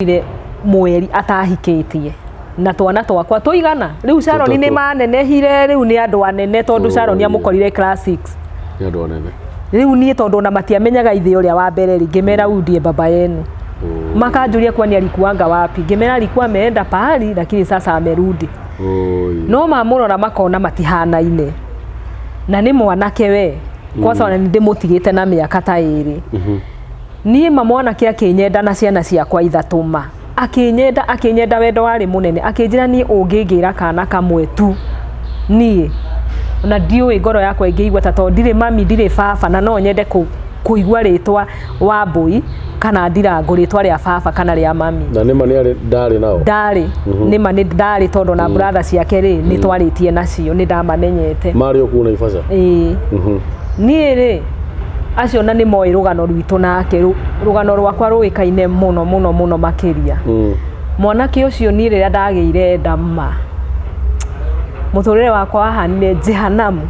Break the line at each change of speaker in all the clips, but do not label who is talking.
Ile mweri atahikitie na twana twakwa tuigana riu Sharon ni manenehire riu ni andu anene tondu Sharon amukorire class 6
ni andu anene
riu ni tondu na matiamenyaga ithe uria wa mbere ngimera udie baba yenu makanjuria kwani alikuanga wapi ngimera alikuwa ameenda pahali lakini sasa amerudi no mamurora makona matihanaine na ni mwanake we kwanza wana ndimutigite na miaka ta iri ni mamwana kia kinyenda na ciana ciakwa ithatuma akinyenda wendo wari munene akinjira ni ungingira kana kamwe tu ni na ndiwe ngoro yakwa ingiigwa ta ndire mami ndire baba na no nyende kuigwa ritwa wa mbui kana ndirangu ritwa ria baba kana ria mami
na nima ni ndari nao
ndari nima ni ndari tondu na brother ciake ri ni twaritie nacio ni ndamamenyete
mari okuna Naivasha
ni ri acio na ni moi rugano rwitu nake rugano rwakwa ruikaine muno makiria mwanake ucio ni riria ndageire ndama muturire wakwa wahanire jehanamu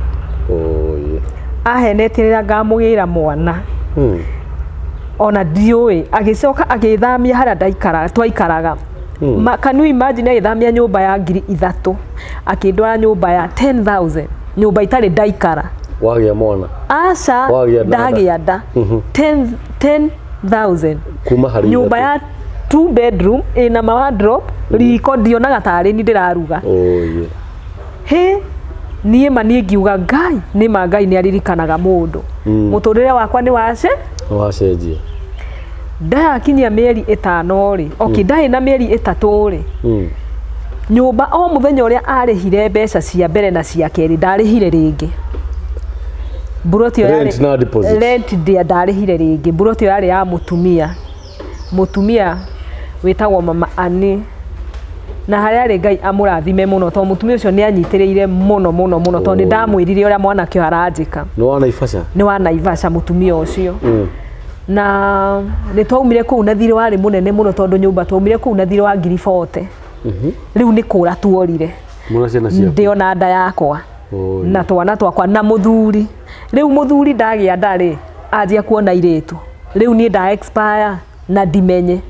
ahenete riria ngamugira mwana ona ndiui agicoka agithamia haria ndaikara twaikaraga can you imagine agithamia nyumba ya 3,000 akindwara nyumba ya 10,000 nyumba itari ndaikara
wagia mwana
asa ndagia nda 10,000
kuma hari
nyumba ya 2 bedroom ina wardrobe riko ndionaga tari ni ndiraruga he nie mani ngiuga ngai ni mangai ni aririkanaga mundu muturire wakwa ni wacenjie ndaya kinya mieri 5 ri okidai na mieri 3 ri nyumba o muthenya uria arihire mbeca cia mbere na cia keri ndarihire ringi buroti rent dia ndarihire ringi buroti yari ya mutumia witagwo mama ani na haria ri ngai amurathime muno to mutumia ucio ni anyitiriire muno to ni ndamwirire uria mwana kio aranjika ni wa Naivasha mutumia ucio na ni twaumire ku na thiri wari munene muno tondu nyumba twaumire ku na thiri wa 40 riu ni kura tuorire ndio na nda yakwa na twana twakwa na muthuri riu muthuri ndagia ndari anjia kuona iritu riu ni nda expire na dimenye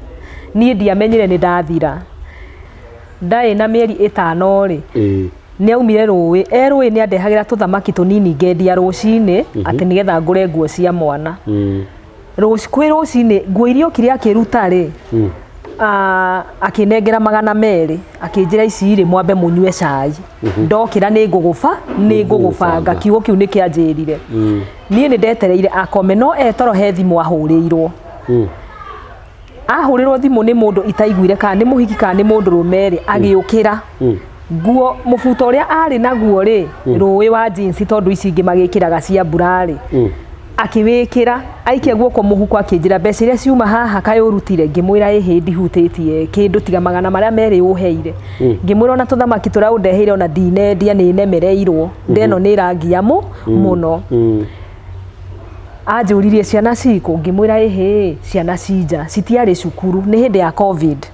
ni ndiamenyire ni ndathira ndai na mieri 5 ri ni aumire ruwi ni andehagira tuthamaki tunini ngendia rucini ati nigetha ngure nguo cia mwana rucini nguo irio kiria kiruta ri akinengera 200 akinjira ici ri mwambe munywe cai ndokira ni ngugubanga kiugo kiu ni kianjirire nie ni ndetereire akome no etoro he thimu ahurirwo ahurirwo thimu ni mundu itaiguire kana ni muhiki kana ni mundu rumeri agiukira nguo mufuto uria ari naguo ri ruwi wa jeans tondu ici ingi magikiraga cia burari akiwikira aikia guoko muhuko akinjira mbeca iria ciuma haha kayo urutire ngimwira ihindi hutitie kindu tiga 200 maria meri uheire ngimwira ona tuthamaki tura undeheire ona ndinendia ni nemereirwo ndeno ni rangia muno ajuririe ciana ciku ngimwira ciana cija citiari cukuru ni hindi ya covid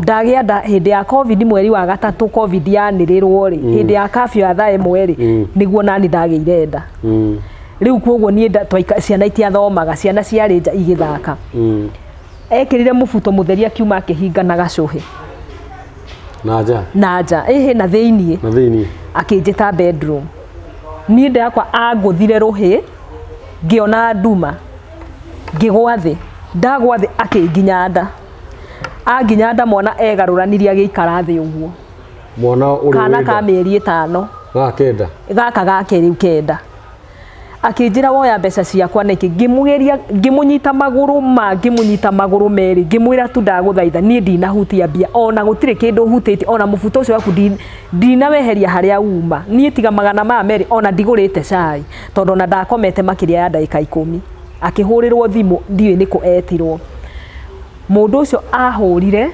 ndagia hindi ya covid mweri wa 3 covid yanirirwo ri hindi ya kafyu ya thaa 1 ri niguo nani ndageire nda riu kwoguo ni twaika ciana itiathomaga ciana ciari nja igithaka ekirire mufuto mutheria kiuma akihinga na gacuhi nanja na thiini akinjita bedroom ni nda yakwa aguthire ruhi ngiona nduma ngigwa thi ndagwa thi akinginya nda anginya nda mwana egaruraniria agiikara thi uguo
mwana uri
kana ka mieri 5 gaka gake riu kenda akinjira woya mbeca ciakwa niki ngimunyita maguru meri ngimwira tu ndaguthaitha ni ndinahutia mbia ona gutire kindu hutiti ona mufuto ucio waku ndinaweheria haria uma ni tiga 200 ma meri ona ndigurite cai tondu na ndakomete makiria ya ndagika 10 akihurirwo thimu ndiwe niko etirwo mundu ucio ahurire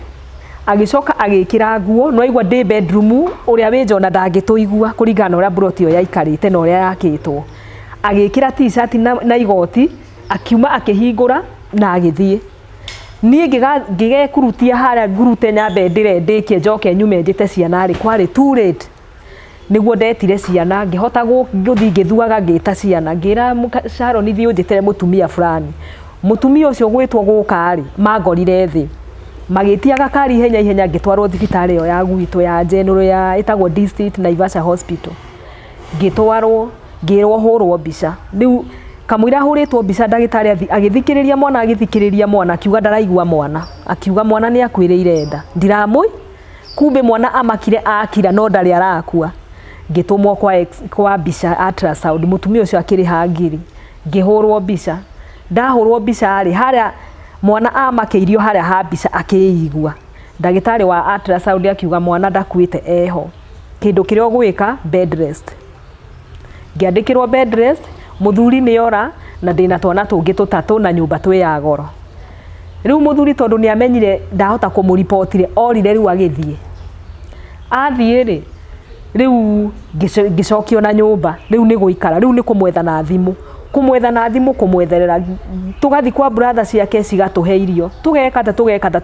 agicoka agikira nguo no igwa ndi bedroom uria winjona ndangituigua kuringana uria broti yo yaikarite na uria yakitwo agikira t-shirt na igoti akiuma akihingura na agithie nie ngigekurutia haria ngurute nyambe ndirendikie njoke nyume njite ciana ri kwari too late niguo ndetire ciana ngihota guthi ngithuaga ngita ciana ngira Sharon thi unjitere mutumia fulani mutumia ucio gwitwo guka ri magorire thi Magitia gakari ihenya ngitwarwo thibitari yo ya gwitũ ya General ya itagwo District Naivasha Hospital. Ngitwarwo ngirwo hurwo mbica. Riu kamwira huritwo mbica ndagitari agithikiriria mwana akiuga ndaraigua mwana. Akiuga mwana ni akwiriire nda. Ndiramui kumbe mwana amakire akira no ndari arakua. Ngitumwo kwa mbica ultrasound mutumia ucio akiri hangiri. Ngihurwo mbica. Ndahurwo mbica ari haria mwana amakeirio haria ha mbica akiigua. Ndagitari wa ultrasound akiuga mwana ndakuite eho. Kindu kirio gwika bed rest. Ngiandikirwo bed rest, muthuri ni ora na ndina twana tungi tutatu na nyumba twi ya goro. Riu muthuri tondu ni amenyire ndahota kumuripotire orire riu agithie. Athie ri riu ngicokio na nyumba, riu ni guikara, riu ni kumwetha na thimu. Kumwetherera tugathi kwa brother ciake cigatuhe irio. Tugekata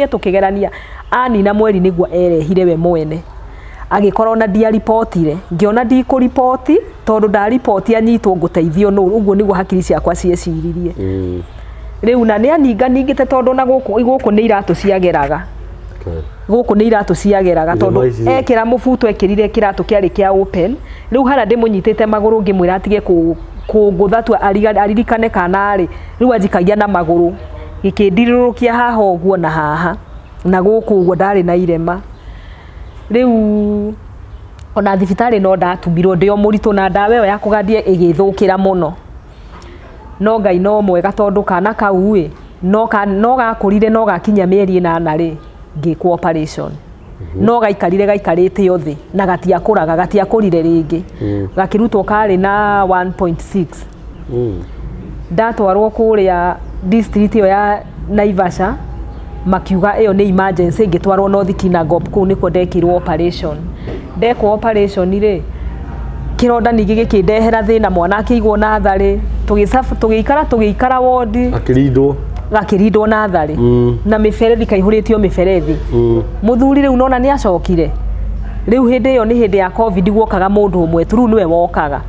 tukigerania anina mweri niguo erehire we mwene. Agikorwo na dia reportire ngiona ndi ku report tondu nda report anyitwo nguteithio no uguo niguo hakiri ciakwa cieciririe. Riu na ni aninga ningite tondu na guku ni iratu ciageraga. Guku ni iratu ciageraga tondu ekira mubuto ekirire kiratu kiari kia open. Riu hara ndimunyitite maguru ngimwira atige kunguthatua aririkane kanari riu ajikagia na maguru gikindirurukia haha uguo na haha na guku uguo ndari na irema. Riu ona thibitari no ndatumirwo ndio muritu na ndawa yo ya kugadia igithukira muno. No Ngai no mwega tondu kana kauwe no gakurire no gakinya mieri 8 ri ngikwo operation. No gaikarite yothi na gatiakurire ringi. Gakirutwo kari na 1.6. Ndatwarwo kuria district yo ya Naivasha makiuga iyo ni emergency ngitwarwo North Kinangop ku niko ndekirwo operation. Ndekwo operation ri kironda ningi gikindehera thina mwana akigwo na thari tugikara ward gakirindwo na thari na miferethi kaihuritio miferethi. Muthuri riu nona ni acokire. Riu hindi yo ni hindi ya covid guokaga mundu umwe tu niwe wokaga.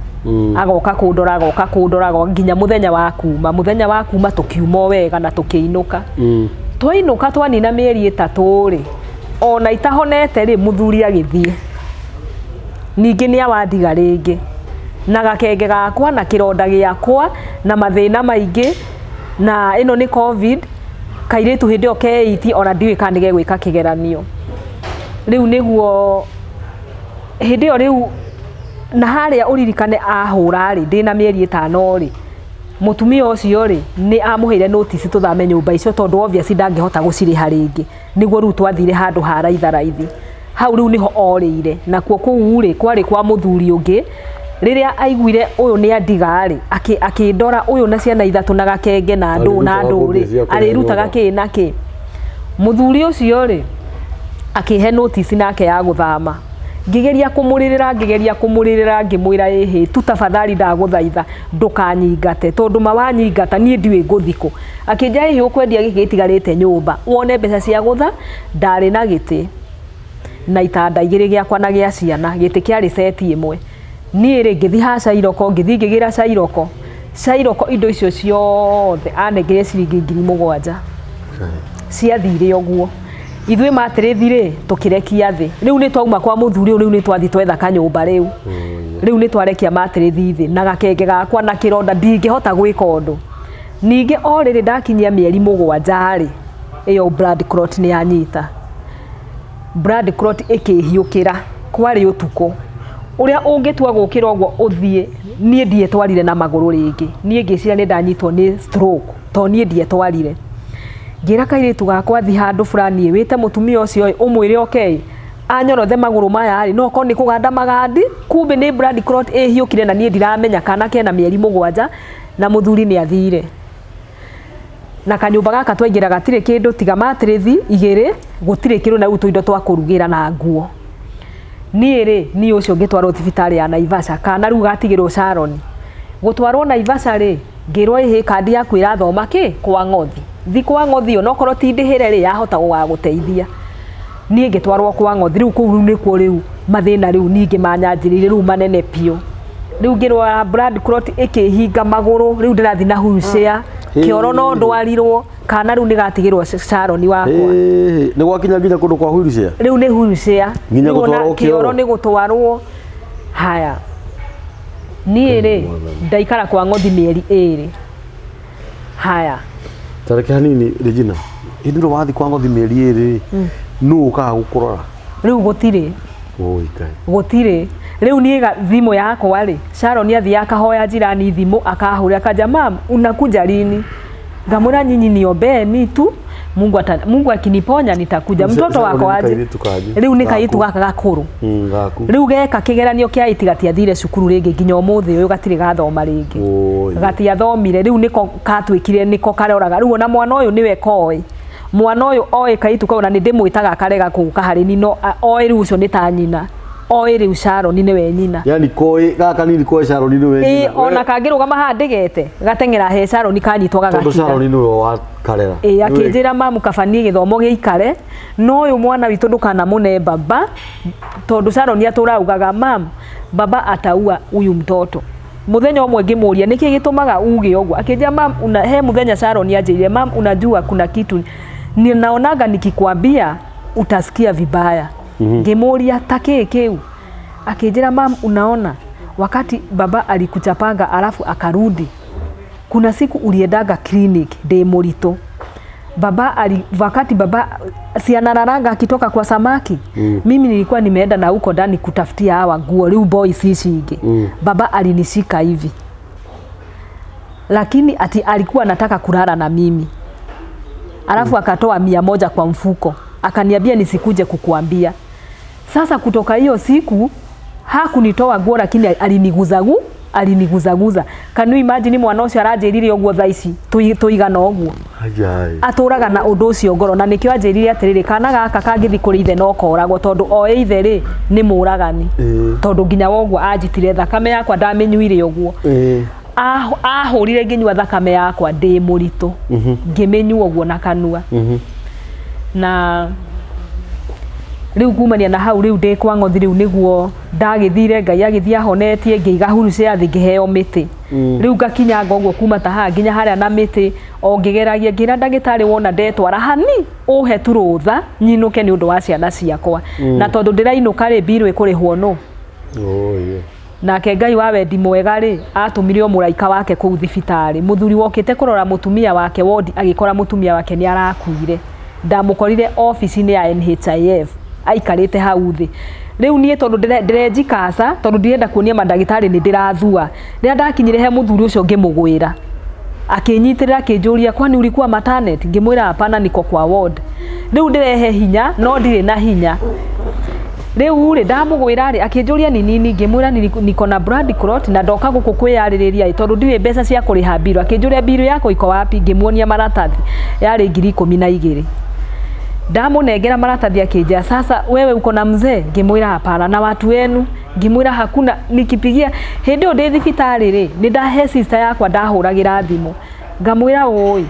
Agoka kundora nginya muthenya wa kuma tukiuma wega na tukiinuka. Twainuka twanina mieri 3 ri ona itahonete ri muthuri agithie. Ningi ni awandiga ringi na gakenge gakwa na kironda giakwa na mathina maingi na ino ni covid kairitu hindi o keiti ona ndiwe kanige gwika kigeranio. Riu niguo hindi o riu na haria uririkane ahura ri ndina mieri 5 ri mutumia ucio ri ni amuheire notice tuthame nyumba icio tondu obviously ndangihota guciriha ringi. Niguo riu twathire handu ha raithi hau riu niho orire na kuo kuu ri kwari kwa muthuri ungi riria aiguire uyu ni andigari akindora uyu na ciana 3 na gakenge na ndu ri arirutaga kina ki. Muthuri ucio ri akihe notice nake ya guthama. Ngigeria kumuririra ngimwira ehe tu tafadhali ndaguthaitha ndukanyingate tondu mawanyingata nie ndiwe nguthiko. Akinja ehe ukwendia gigitigarite nyumba wone mbeca cia gutha ndari na giti na itanda igiri giakwa na gia ciana giti kiari seti imwe. Nie ri ngithi ha Cairoko ngithi ngigira Cairoko indo icio ciothe anengire ciringi 7,000 ciathire uguo. Ithui matirithire tukirekia thi. Riu ni twauma kwa muthuri riu ni twathi twetha kanyumba riu. Riu ni twarekia matirithi thi na gakenge gakwa na kironda ndingihota gwika undu. Ningi orire ndakinyia mieri 7 ri iyo blood clot ni anyita. Blood clot ikihiukira kwari utuko. Uria ungitua gukira ogwo uthie nie ndietwarire na maguru ringi. Nie ngicira ni ndanyitwo ni stroke to nie ndietwarire. Ngira kairitu gakwa thi handu fulani wite mutumia ucio umwire okay anyorothe maguru maya ari no ko ni kuganda magandi kumbe ni blood clot ihiukire na nie ndiramenya kana kena mieri 7 na muthuri ni athire. Na kanyumba gaka twaingira gatire kindu tiga matirithi igiri gutire kindu na utu indo twa kurugira na nguo. Nie ri ni ucio ngitwarwo thibitari ya Naivasha kana riu gatigirwo Sharon. Gutwarwo Naivasha ri ngirwo ihe kandi yaku irathoma ki kwa ngothi. Thi kwa ngothi no korwo ti ndihire ri yahota guteithia. Nie ngitwarwo kwa ngothi riu kuu ni ku riu mathina riu ningi manyanjirire riu manene pio. Riu ngirwa blood clot ikihinga maguru riu ndirathi na wheelchair kioro no ndwarirwo kana riu nigatigirwo Sharon wakwa
ni gwakinya nginya kundu kwa wheelchair
riu ni wheelchair
nginya gutwarwo
kioro ni gutwarwo haya nie ri ndaikara kwa ngothi mieri 2 haya
tareke hanini Regina indiro wathi kwa ngothi mieri 2 nu ukaga gukurora
riu gutire
oikai
gutire riu nie thimu yakwa ri Sharon athi akahoya jirani thimu akahura akaja mam unakuja lini ngamura nyinyi niombe mi tu Mungu akiniponya nitakuja mtoto wako aje riu ni kaitu gaka gakuru riu geka kigeranio kia itigati athire cukuru ringi nginya umuthi uyu gatire gathoma ringi gati athomire riu niko katwikire niko karoraga riu na mwana uyu niwe koi mwana uyu oi kaitu kauna ni ndimwitaga karega kuka hari nino oi riu ucio ni ta nyina oi riu Sharon niwe nyina
yani koi gaka nini koi Sharon niwe nyina
ona kangirugama handegete gatengera he Sharon kanyitwaga gakinya
Sharon niwe wa karera
akinjira mamu kabanie githomo giikare no uyu mwana witu ndukana mune baba tondu Sharon aturaugaga mam baba ataua uyu mtoto muthenya umwe ngimuria niki gitumaga uge ogwo akinjira mam he muthenya Sharon anjire mam unajua kuna kitu ninaonaga nikikwambia utasikia vibaya ngimuria take kiu akinjira mam unaona wakati baba alikuchapanga alafu akarudi kuna siku uliendaga clinic de Morito baba wakati baba sianararanga akitoka kwa samaki mimi nilikuwa nimeenda na huko ndani kutafutia hawa nguo riu boys ishinge baba alinishika hivi lakini ati alikuwa anataka kulala na mimi alafu akatoa 100 kwa mfuko akaniambia nisikuje kukuambia sasa kutoka hiyo siku hakunitoa nguo lakini aliniguzaguza can you imagine mwana ucio aranjirire ogwo thaici tuigana ogwo aturaga na undu ucio ngoro na nikio anjirire atiriri kana gaka kangithi kuri ithe no koragwo tondu o ithe ri ni muragani tondu nginya wogwo anjitire thakame yakwa ndamenyuire ogwo ahurire nginywa thakame yakwa ndi muritu ngimenyu ogwo na kanua na riu kumania na hau riu ndi kwa ngothi riu niguo ndagithire Ngai agithia honetie ngiiga huruce athi ngiheo miti riu ngakinya ngogwo kuma taha nginya haria na miti o ngigeragia ngira ndagitari wona ndetwara hani uhe turutha nyinuke ni undu wa ciana ciakwa na tondu ndirainuka ri biru ikurihwo no nake Ngai wa wendi mwega ri atumire muraika wake kuu thibitari muthuri wokite kurora mutumia wake wodi agikora mutumia wake ni arakuire ndamukorire office ni ya NHIF aikarite hau thi riu nie tondu ndirenjikasa tondu ndirenda kuonia mandagitari ni ndirathua rira ndakinyire he muthuri ucio ngimugwira akinyitirira akinjuria kwani ulikuwa maternity ngimwira hapana niko kwa ward riu ndirehe hinya no ndire na hinya riu ri ndamugwira ri akinjuria ni nini ngimwira niko na blood clot na ndoka guku kwiyaririria tondu ndiwe mbeca cia kuriha biru akinjuria biru yako iko wapi ngimuonia maratathi yari 12,000 ndamunengera maratathi akinja sasa wewe uko na mzee ngimwira hapana na watu wenu ngimwira hakuna nikipigia hindi ndi thibitari ri ni ndahe sister yakwa ndahuragira thimu ngamwira oi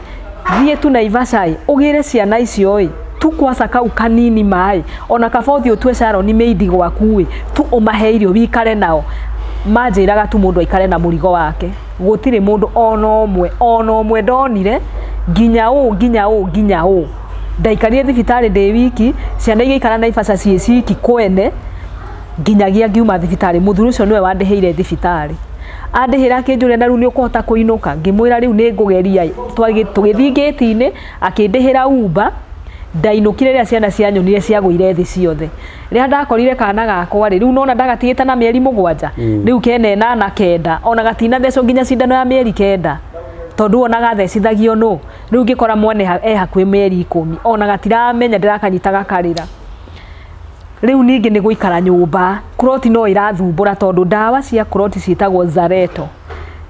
thie tu Naivasha ugire ciana icio oi tu kwasa kau kanini mai ona kabothi utwe Sharon ni meidi gwaku tu umaheirio wikare nao manjiraga tu mundu aikare na murigo wake gutire mundu ono omwe ndonire nginya u ndaikarire thibitari ndi wiki ciana igikara Naivasha ciki kwene nginyagia ngiuma thibitari muthuri ucio niwe wandiheire thibitari andihira akinjuria na riu ni ukuhota kuinuka ngimwira riu ni ngugeria tugithii gate-ini akindihira Uber ndainukire ria ciana cianyonire ciagwire thi ciothe ria ndakorire kana gakwa riu nona ndagatigite na mieri 7 riu kene 8 ona gatina theco nginya cindano ya mieri 9 tondu ona gathecithagio no riu ngikora mwane hakwi mieri 10 ona gatiramenya ndirakanyitaga karira riu ningi ni guikara nyumba kuroti no irathumbura tondu ndawa cia kuroti ciitagwo Zareto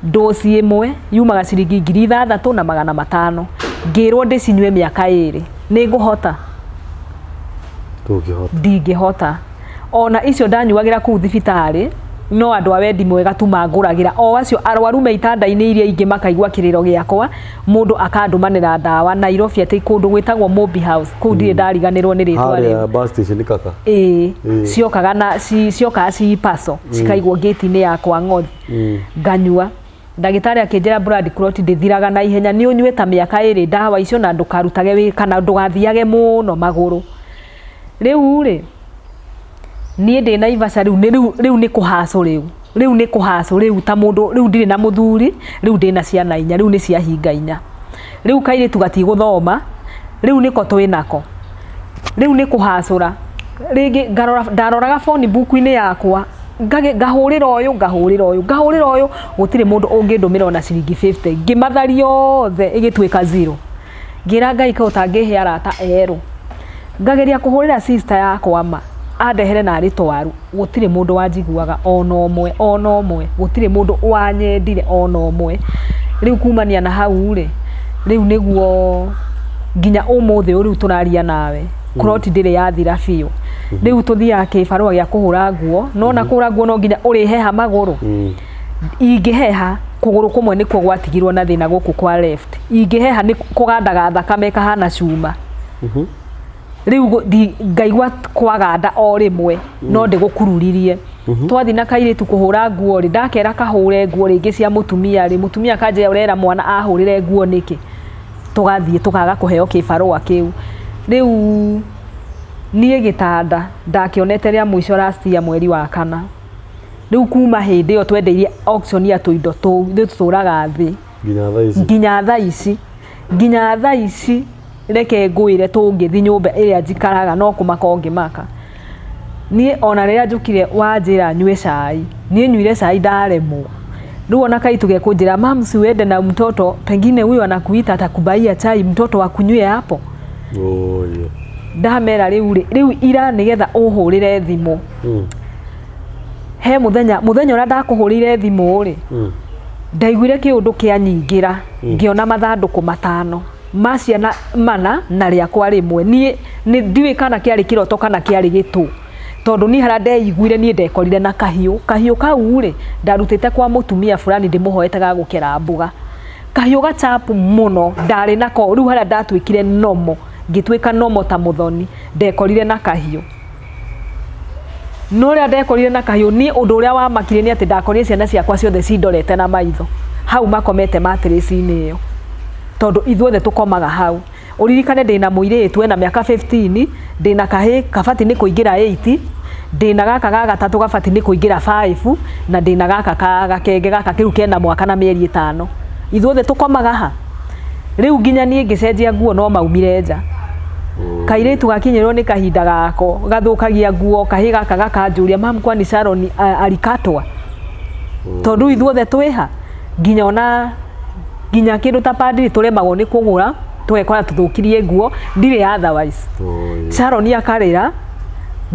dosi imwe yumaga ciringi 3,500 ngirwo ndicinywe miaka 2 ni nguhota ndingihota ona icio ndanyuagira kuu thibitari no andu a wendi mwega tu manguragira o acio arwaru me itanda-ini iria ingi makaigua kiriro giakwa mundu akandumanira ndawa Nairobi ati kundu gwitagwo Mobi House kuu ndire ndariganirwo ni ritwa ri
bus station kaka
ciokaga ci paso cikaigwo gate-ini yakwa ngothi nganyua ndagĩtarĩ akĩnjĩra blood clot ndĩthiraga na ihenya, nĩ ũnyue ta mĩaka 2 ndawa icio na ndũkarutage wĩ kana ndũgathiage mũno magũrũ. Rĩu rĩ niĩ ndĩ Naivasha rĩu nĩ kũhacũ rĩu nĩ kũhacũ rĩu ta mũndũ rĩu ndirĩ na mũthuri, rĩu ndĩ na ciana 4 rĩu nĩ ciahinga 4. Rĩu kairĩtu gatigũthoma, rĩu nĩko twĩnako, rĩu nĩ kũhacũra. Rĩngĩ ndaroraga phone book-inĩ yakwa ngahũrĩra ũyũ gũtirĩ mũndũ ũngĩndũmĩra ona ciringi 50, ngĩmatharia othe ĩgĩtuĩka 0. Ngĩra Ngai ka ũtangĩhe arata erũ, ngageria kũhũrĩra sister yakwa ma andehere narĩ twaru, gũtirĩ mũndũ wanjiguaga ona ũmwe, gũtirĩ mũndũ wanyendire ona ũmwe. Rĩu kumania na hau rĩ, rĩu nĩguo nginya ũmũthĩ rĩu tũraria nawe clot ndĩrĩ yathira biũ. Rĩu tũthiaga kĩbarũa gĩa kũhũra nguo, no na kũhũra nguo no nginya ũrĩheha magũrũ. Ingĩheha kũgũrũ kũmwe nĩkuo gwatigirwo na thĩna gũkũ kwa left, ingĩheha nĩ kũgandaga thakame kahana cuma. Rĩu ngaigua kwaganda o rĩmwe no ndĩgũkururirie. Twathi na kairĩtu kũhũra nguo rĩ, ndakera kahũre nguo rĩngĩ cia mũtumia rĩ, mũtumia kanjĩra ũrera mwana ahũrĩre nguo nĩkĩ, tũgathiĩ tũkaga kũheo kĩbarũa kĩu. Rĩu niĩ gĩtanda ndakĩonete rĩa mũico last year mweri wa 4. Rĩu kuma hĩndĩ ĩyo twendeirie auction ya tũindo tũu tũtũraga thĩ nginya thaa ici reke ngwĩre tũngĩthi nyũmba ĩrĩa njikaraga no kũmaka ngĩmaka. Niĩ ona rĩrĩa njũkire wanjĩra nyue cai, niĩ nyuire cai ndaremwo. Rĩu ona kaitu gekũnjĩra mam si uende na mtoto pengine huyo anakuita atakubaia chai mtoto akunywe hapo. Ndamera rĩu ira nĩgetha ũhũrĩre thimũ. He mũthenya ũrĩa ndakũhũrĩire thimũ rĩ, ndaiguire kĩũndũ kĩanyingĩra, ngĩona mathandũkũ 5 maciana 4 na rĩakwa rĩmwe. Niĩ ndiũĩ kana kĩarĩ kĩroto kana kĩarĩ gĩtũ, tondũ niĩ harĩa ndeiguire niĩ ndekorire na kahiũ kau rĩ ndarutĩte kwa mũtumia fulani ndĩmũhoetaga gũkera mbuga. Kahiũ gachapu mũno ndarĩ nako, rĩu harĩa ndatuĩkire nomo ngĩtuĩka nomo ta mũthoni ndekorire na kahiũ. No rĩrĩa ndekorire na kahiũ niĩ ũndũ ũrĩa wamakire nĩ atĩ ndakorire ciana ciakwa ciothe cindorete na maitho hau makomete matrĩci-inĩ ĩyo, tondũ ithuothe tũkomaga hau. Ũririkane ndĩna mũirĩtu wena mĩaka 15, ndĩna kahĩ kabati nĩ kũingĩra 8, ndĩna gaka ga gatatũ gabati nĩ kũingĩra 5, na ndĩna gaka gakenge gaka kĩu kena mwaka na mĩeri 5. Ithuothe tũkomaga ha. Rĩu nginya niĩ ngĩcenjia nguo no maumire nja. Kairĩtu gakinyĩrwo nĩ kahinda gako gathũkagia nguo, kahĩ gaka gakanjũria mam kwani Sharon alikatwa, tondũ ithuothe twĩha nginya kĩndũ ta padri tũremagwo nĩ kũgũra twekora tũthũkirie nguo ndirĩ otherwise. Sharon akarĩra,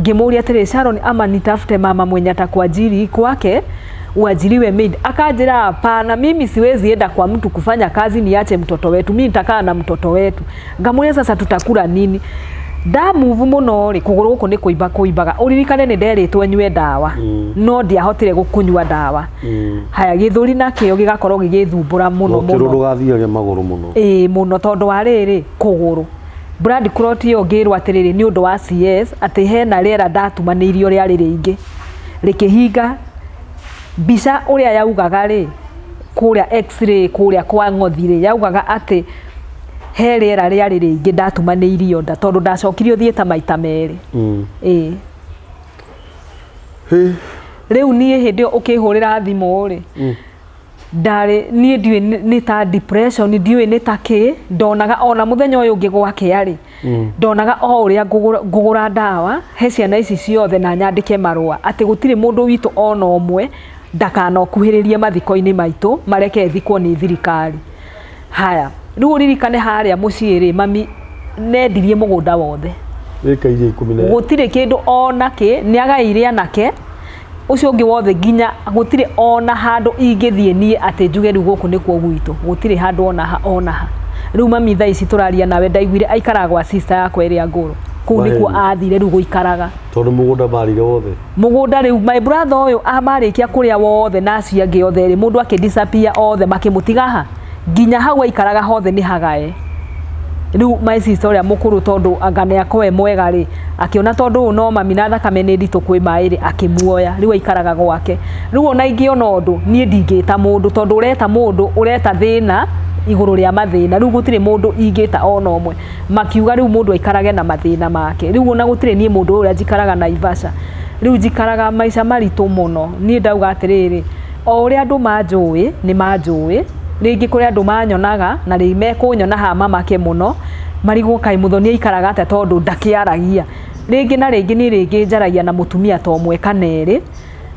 ngĩmũria atĩrĩ Sharon ama nitafute mama mwenye atakuajiri kwake uajiriwe maid. Akanjĩra hapana, mimi siwezi enda kwa mtu kufanya kazi niache mtoto wetu, mimi nitakaa na mtoto wetu. Ngamuria sasa tutakula nini? Move mũno rĩ kũgũrũ gũkũ nĩ kũimbaga. Ũririkane nĩ nderĩtwo nyue ndawa no ndiahotire gũkũnyua ndawa. Haya gĩthũri nakĩo gĩgakorwo gĩgĩthumbũra mũno
kĩrũndũ gathiage magũrũ mũno
mũno, tondũ wa rĩrĩ kũgũrũ blood clot ĩyo ngĩrwo atĩrĩrĩ nĩ ũndũ wa CS atĩ hena rĩera ndatumanĩirio rĩarĩ rĩingĩ rĩkĩhinga mbica ũrĩa yaugaga rĩ kũrĩa x-ray kũrĩa kwa ngothi rĩ yaugaga atĩ he rĩera rĩarĩ rĩingĩ ndatumanĩirio nda, tondũ ndacokirio thiĩta maita merĩ. Rĩu niĩ hĩndĩ ĩyo ũkĩhũrĩra thimũ rĩ niĩ ndiũĩ nĩ ta depression, ndiũĩ nĩ ta kĩ, ndonaga ona mũthenya ũyũ ũngĩ gwakĩa rĩ ndonaga o ũrĩa ngũgũra ndawa he ciana ici ciothe na nyandĩke marũa atĩ gũtirĩ mũndũ witũ ona ũmwe ndakanokuhĩrĩrie mathiko-inĩ maitũ mareke thikwo nĩ thirikari. Haya rĩu ũririkane harĩa mũciĩ rĩ mami nendirie mũgũnda wothe gũtirĩ kĩndũ ona kĩ nĩagaĩire anake ucio ũngĩ wothe nginya gũtirĩ ona handũ ingĩthiĩ niĩ atĩ njuge rĩu gũkũ nĩkuo gwitũ, gũtirĩ handũ ona ha. Rĩu mami thaa ici tũraria nawe ndaiguire aikaraga gwa sister yakwa ĩrĩa ngũrũ kũu nĩkuo athire rĩu gũikaraga,
tondũ mũgũnda marire wothe.
Mũgũnda rĩu my brother ũyũ amarĩkia kũrĩa wothe na acio angĩ othe rĩ mũndũ akĩ disappear othe makĩmũtiga ha nginya hau aikaraga hothe nĩ hagae. riu my sister uria mukuru tondu angane akoe mwega ri akiona tondu no mami na thakame ni nditu kwi mai ri akimuoya riu aikaraga gwake riu ona ingiona undu nie ndingita mundu tondu ureta mundu ureta thina iguru ria mathina riu gutire mundu ingita ona omwe makiuga riu mundu aikarage na mathina make riu ona gutire nie mundu uria njikaraga na Ivasha riu njikaraga maica maritu muno nie ndauga atiriri o uria andu manjui ni manjui ringi kuri andu manyonaga na ri mekunyona ha mamake muno marigo kai muthoni aikaraga ate tondu ndakiaragia ringi na ringi ni ringi njaragia na mutumia to mwe kaneri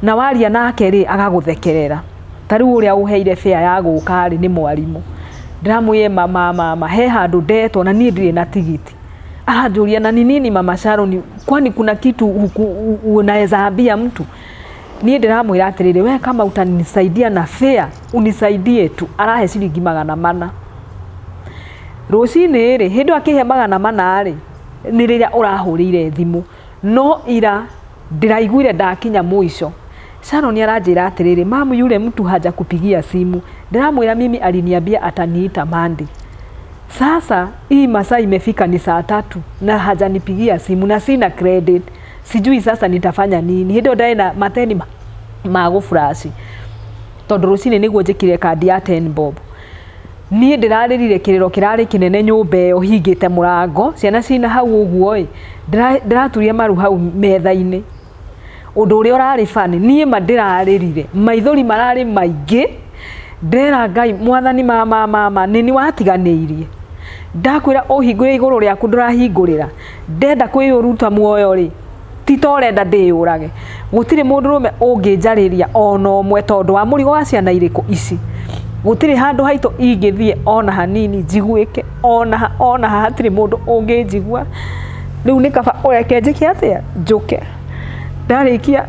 na waria nake ri agaguthekerera tariu uria uheire fare ya guka ri ni mwarimu ndiramuye mama he handu ndeto na nie ndire na tigiti aranjuria na ni nini mama Sharon kwani kuna kitu unaweza ambia mtu nie ndiramwira atiriri we kama utanisaidia na fare unisaidie tu arahe ciringi 400 rucini ri hindu akihe 400 ri ni riria urahurire thimu no ira ndiraiguire ndakinya mwisho Sharon aranjira atiriri mamu yule mtu haja kupigia simu ndiramwira mimi aliniambia ataniita Monday sasa hii masaa imefika ni saa 3 na hajanipigia simu na sina credit sijui sasa nitafanya nini hindo ndai na mateni mago flash tondu rucini niguo njikire kandi ya 10 bob nie ndiraririre kiriro kirari kinene nyumba iyo hingite murango ciana cina hau uguo ndiraturia maru hau metha-ini undu uria urari fani nie ma ndiraririre maithori marari maingi ndera Ngai mwathani mama nini watiganiirie ndakwira uhingure iguru riaku ndurahingurira ndenda kwiyuruta muoyo ri titorenda ndiyurage gutire mundu rume unginjariria ona omwe tondu wa murigo wa ciana iriku ici gutire handu haitu ingithie ona hanini njiguike ona hatire mundu unginjigua riu ni kaba ureke njike atia njuke ndarikia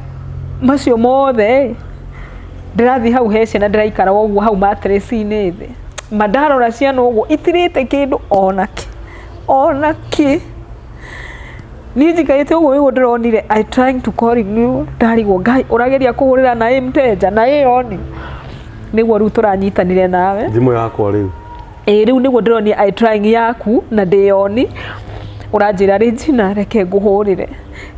macio mothe ndirathi hau he ciana ndiraikara woguo hau mattress-ini thi mandarora ciana uguo itirite kindu onaki ni njikaite uguo ndironire I trying to calling you ndarigwo Ngai urageria kuhurira na mteja na yoni niguo riu turanyitanire nawe
thimu yakwa riu
riu niguo ndironire I trying yaku na ndiyoni uranjira Regina reke nguhurire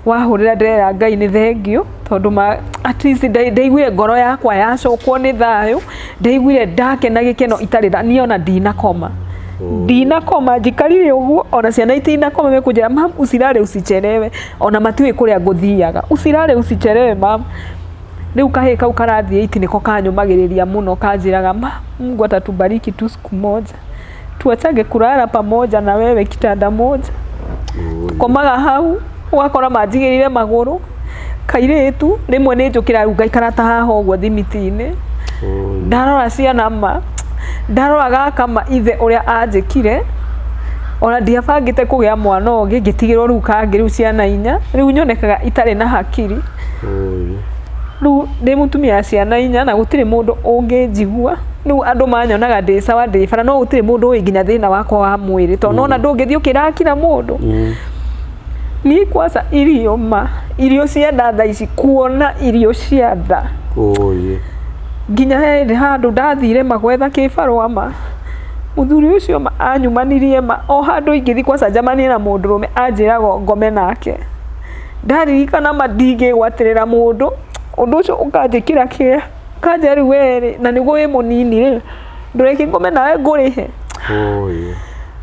wahurira ndera Ngai ni thengio tondu at least ndaiguire ngoro yakwa yacokwo ni thayo ndaiguire ndake na gikeno itari niona ndinakoma ndinakoma njikarire uguo ona ciana itinakoma mekunjira mam usirare usicherewe ona matiwe kuria nguthiaga usirare usicherewe mam riu kahe kau karathie iti niko kanyumagiriria muno kanjiraga Mungu atatubariki tu siku moja tuachage kulala pamoja na wewe kitanda moja komaga hau wakora manjigirire maguru kairetu rimwe ni njukira ruga ikarata haho uguo thimiti-ini ndarora ciana ndaroraga kama ithe uria anjikire ona ndiabangite kugia mwana ungi ngitigirwo riu kangi riu ciana 4 riu nyonekaga itari na hakiri riu ndi mutumia ciana 4 na gutire mundu unginjigua riu andu manyonaga ndi sawa ndi bara no gutire mundu uginya thina wakwa wa mwiri to nona ndungithio kirakira mundu ni kwasa irio cia ndatha ici kuona irio cia tha nginya he handu ndathire magwetha kibarua muthuri ucio anyumanirie o handu ingithi kwasa jamani na mundu rume anjirago ngome nake ndaririkana ndingigwatirira mundu undu ucio ukanjikira kia kanja riu weri na niguo wi munini ri ndureki ngome nawe ngurihe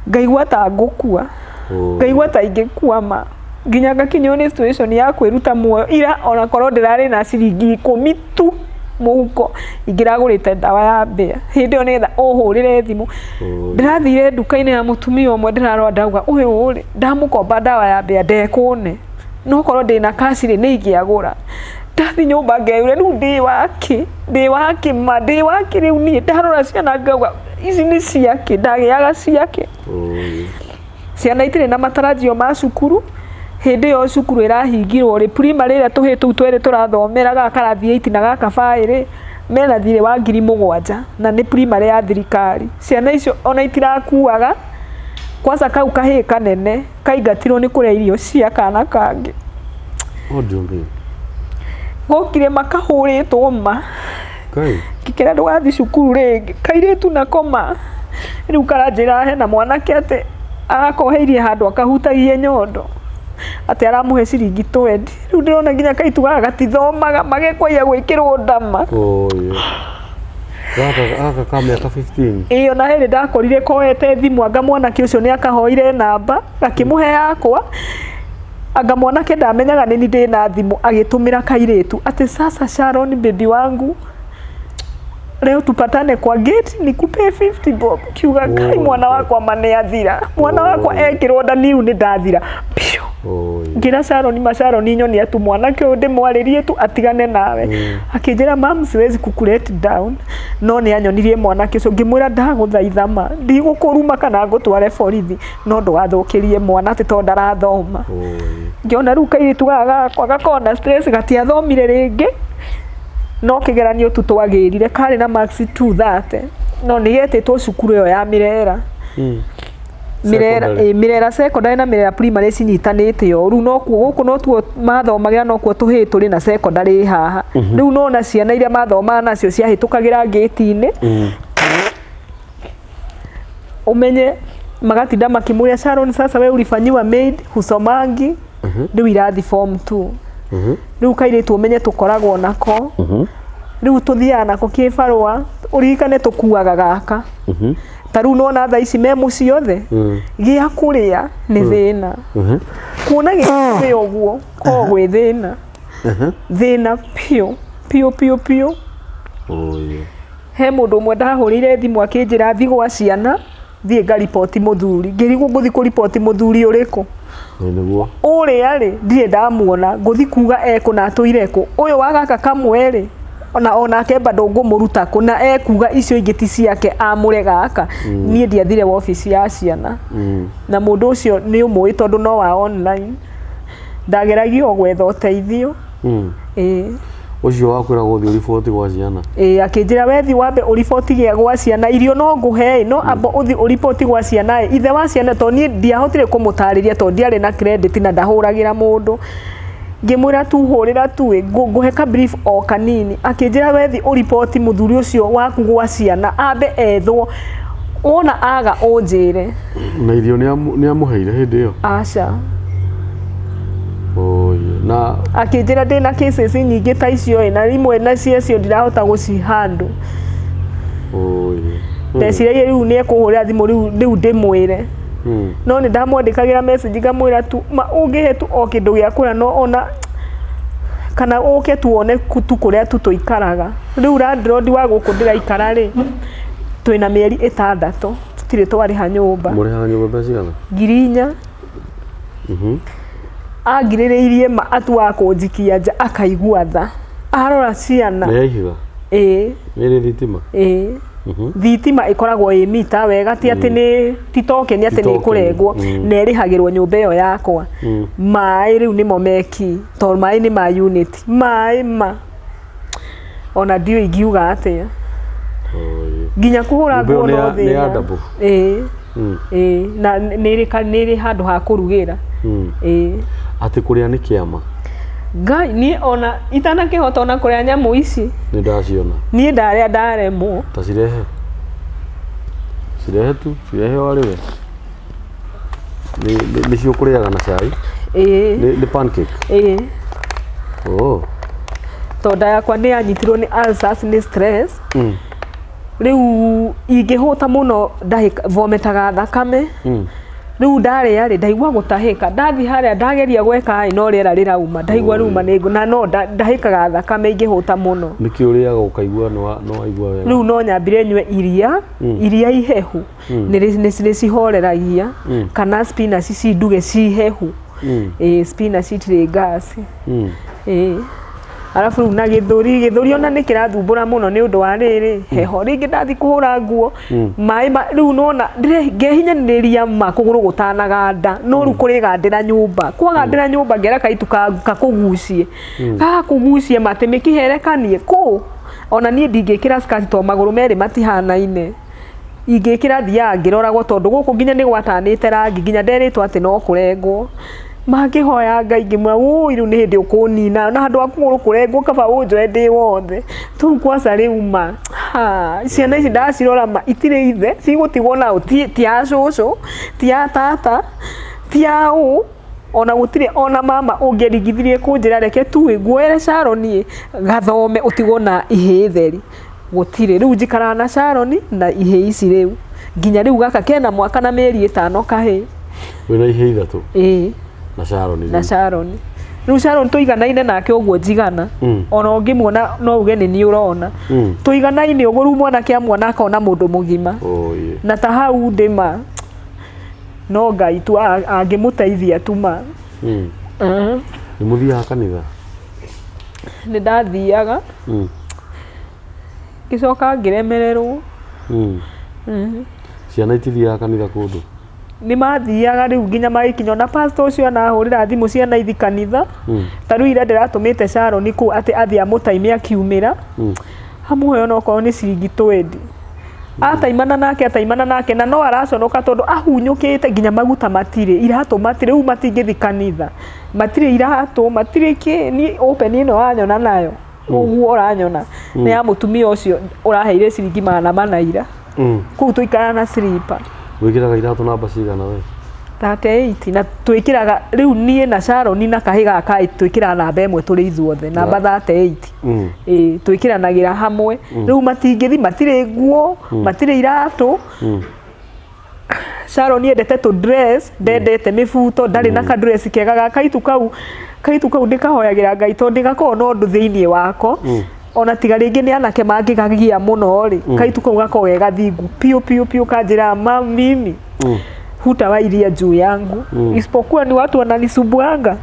ngaigua ta ngukua ngaigua ta ingikua nginya ngakinywo ni situation ya kwiruta muoyo ira ona korwo ndirari na ciringi 10 tu muhuko ingiragurite dawa ya mbia hindi yo nitha uhurire thimu ndirathire nduka-ini ya mutumia omwe ndirarwa ndauga uyu uri ndamukomba dawa ya mbia ndekune no korwo ndina cash ri ni ingiagura ndathi nyumba ngeure riu ndi waki riu ni ndarora ciana ngauga ici ni ciake ndagiaga ciake ciana itire na matarajio ma cukuru hindi yo cukuru irahingirwo ri primary ira tuhitu twere turathomeraga karathi 8 na gaka fairi mena thire wa 7,000 na ni primary ya thirikari ciana icio ona itirakuaga kwasa kau kahi kanene kaigatirwo ni kuria irio cia kana kangi gokire makahuritwo kikira ndwathi cukuru ringi kairetu na koma riu karanjira he na mwanake ate agakoheirie handu akahutagia nyondo ati aramuhe ciringi 20 riu ndirona nginya kaitu gagatithomaga magekwaia gwikirwo ndama
Gaka kamĩaka 15
iyo na hĩndĩ ndakorire koete thimu anga mwanake ũcio nĩ akahoire namba gakĩmũhe yakwa anga mwanake ndamenyaga nĩ ndĩ na thimu agĩtũmĩra kairĩtu ati sasa Sharon baby wangu leo tupatane kwa gate nikupe 50 bob kiuga kai mwana wakwa maneathira mwana wakwa ekirwo ndaniu nĩ ndathira pio ngira Sharon Masharo ninyo ni atu mwanake ũndĩ mwaririe tu atigane nawe akĩnjĩra mam siwezi kukulete down no nĩ anyonirie mwanake ũcio ngĩmwĩra ndagũthaitha ma ndigũkũruma kana ngũtware borithi no ndũgathũkĩrie mwana atĩ to ndarathoma ngĩona rĩu kairĩtu gaka gakona stress gatiathomire rĩngĩ no kĩgeranio tu twagĩrire karĩ na max 230 no nĩgetĩtwo cukuru ĩyo ya Mirera Mirera secondary na Mirera primary cinyitanĩte yo rĩu no gũkũ no tuo mathomagĩra no kuo tũhĩ tũrĩ na secondary haha rĩu no na ciana iria mathomaga nacio ciahĩtũkagĩra gate-inĩ umenye magatinda makĩmũria Sharon sasa we ulifanyiwa maid husomangi rĩu irathi form 2 rĩu kairĩtu umenye tũkoragwo nako rĩu tũthiaga nako kĩbarũa ũririkane tũkuaga gaka taru nona thaa ici me mũciĩ othe gĩa kũrĩa nĩ thĩna kuona gĩkĩ ũguo ko gwĩ thĩna thĩna pio he mũndũ ũmwe ndahũrĩire thimũ akĩnjĩra thiĩ gwa ciana thiĩ ngariboti mũthuri ngĩrigwo ngũthi kũriboti mũthuri ũrĩkũ
nĩguo
ũrĩa rĩ ndirĩ ndamuona ngũthi kuga ekũ na atũire kũ ũyũ wa gaka kamwe rĩ onake bado ngũmũruta kũ na ekuga icio ingĩ ti ciake amũre gaka niĩ ndiathire wabici ya ciana na mũndũ ũcio nĩ ũmũĩ tondũ no wa online ndageragio gwetha ũteithio
ũcio wakwĩra gũthiĩ riboti gwa ciana
akĩnjĩra wethi wambe ũriboti gĩa gwa ciana irio no ngũhe no amba ũthi ũriboti gwa ciana ithe wa ciana to niĩ ndiahotire kũmũtarĩria to ndiarĩ na credit na ndahũragĩra mũndũ ngĩmwĩra tu hũrĩra tu ngũhe ka brief o kanini akĩnjĩra wethi ũriboti mũthuri ũcio waku gwa ciana ambe ethwo wona aga ũnjĩre
na irio nĩ amũheire hĩndĩ ĩyo
aca
na
akĩnjĩra ndĩna cases nyingĩ ta icio na rimwe na ciacio ndirahota gũcihandle ndeciragia rĩu nĩ ekũhũrĩra thimũ rĩu ndĩmwĩre no nĩ ndamwandĩkagĩra message ngamwĩra tu ũngĩhe tu o kĩndũ gĩa kũrĩa no ona kana ũke tuone tu kũrĩa tu tũikaraga rĩu landlord wa gũkũ ndĩraikara rĩ twĩna mĩeri 6 tũtirĩ twarĩha nyũmba
mũrĩhaga nyũmba mbeca cigana
4,000 agirĩrĩirie ma atu wa kũnjikia nja akaigua tha arora ciana
nĩ ihiga nĩ thitima
thitima ikoragwo ĩ mita wega ti atĩ nĩ titoke nĩ atĩ nĩ kũrengwo na ĩrĩhagĩrwo nyũmba ĩyo yakwa maĩ rĩu nĩmo meki tondũ maĩ nĩ ma unit maĩ ona ndiũ ingiuga atĩa nginya kũhũra nguo no thĩna na nĩ ĩrĩ handũ ha kũrugĩra
atĩ kũrĩa nĩ kĩama
Ngai niĩ ona itanakĩhota ona kũrĩa nyamũ ici
nĩ ndaciona
niĩ ndarĩa ndaremwo
ta cirehe warĩ we nĩcio kũrĩaga na cai nĩ pancake
tondũ nda yakwa nĩ yanyitirwo nĩ ulcers nĩ stress rĩu ingĩhũta mũno vometaga thakame rĩu ndarĩa rĩ ndaigua gũtahĩka ndathi harĩa ndageria gweka no rĩera rĩrauma ndaigua rĩuma na no ndahĩkaga thakame ingĩhũta mũno
nĩkĩ ũrĩaga ũkaigua no waigua wega
rĩu no nyambire nyue iria ihehu nĩ cihoreragia kana spinach cinduge cihehu spinach itirĩ gas arafu rĩu na gĩthũri ona nĩ kĩrathumbũra mũno nĩ ũndũ wa rĩrĩ heho rĩngĩ ndathi kũhũra nguo maĩ rĩu nona ngehinyanĩrĩria kũgũrũ gũtanaganda no rĩu kũrĩgandĩra nyũmba kwagandĩra nyũmba ngera kaitu kakũgucie gakũgucie matĩ mĩkĩherekanie kũ ona niĩ ndingĩkĩra skirt to magũrũ merĩ matihanaine ingĩkĩra thiaga ngĩroragwo tondũ gũkũ nginya nĩ gwatanĩte rangi nginya nderĩtwo atĩ no kũrengwo makĩhoya Ngai ngĩmwĩra wũi rĩu nĩ hĩndĩ ũkũnina na handũ wa kũgũrũ kũrengwo kaba ũnjoe ndĩ wothe tũu kwaca rĩu ciana ici ndacirora itire ithe cigutigwo nao ti a cucu ti a tata ti a ũ ona gutire ona mama ungerigithirie kunjira reke tu nguere Sharon gathome utigwo na ihe theri gutire riu njikara na Sharon na ihe ici riu nginya riu gaka kena mwaka na mieri 5 kahe
wina ihe ithatu na Sharon riu Sharon tuiganaine nake uguo njigana ona ungimuona no uge ni urona tuiganaine uguo riu mwana kia mwana akona mundu mugima na ta hau ndima no Ngai tu angimuteithia tuma ni muthiaga kanitha
ni ndathiaga gicoka ngiremererwo
ciana itithiaga kanitha kundu
ni mathiaga riu nginya magikinya na pastor ucio anahurira thimu ciana ithi kanitha taru ira ndiratumite Sharon ku ati athia mutaimia kiumira hamwe ona ko ni ciringi 20 ataimana nake na no araconoka tondu ahunyukite nginya maguta matire iratu matire u matingithi kanitha matire iratu matire ki ni open ino wanyona nayo uguo uranyona ni ya mutumia ucio uraheire ciringi 400 ira ku tuikara na slipper
wikiraga iratu namba cigana we
38 na twikiraga riu nie na Sharon na kahiga ka twikira namba imwe turi ithuothe namba 38 twikiranagira hamwe riu matingithi matire nguo matire iratu Sharon endete to dress ndendete mifuto ndari na ka dress kegaga kaitu kau ndikahoyagira Ngai tondu ndikako no ndu thiini wako ona tiga ringi ni anake mangigagia muno ri kaitu kau gako wega thingu piu kanjira mimi hutawairia juu yangu isipokuwa ni watu wananisumbuanga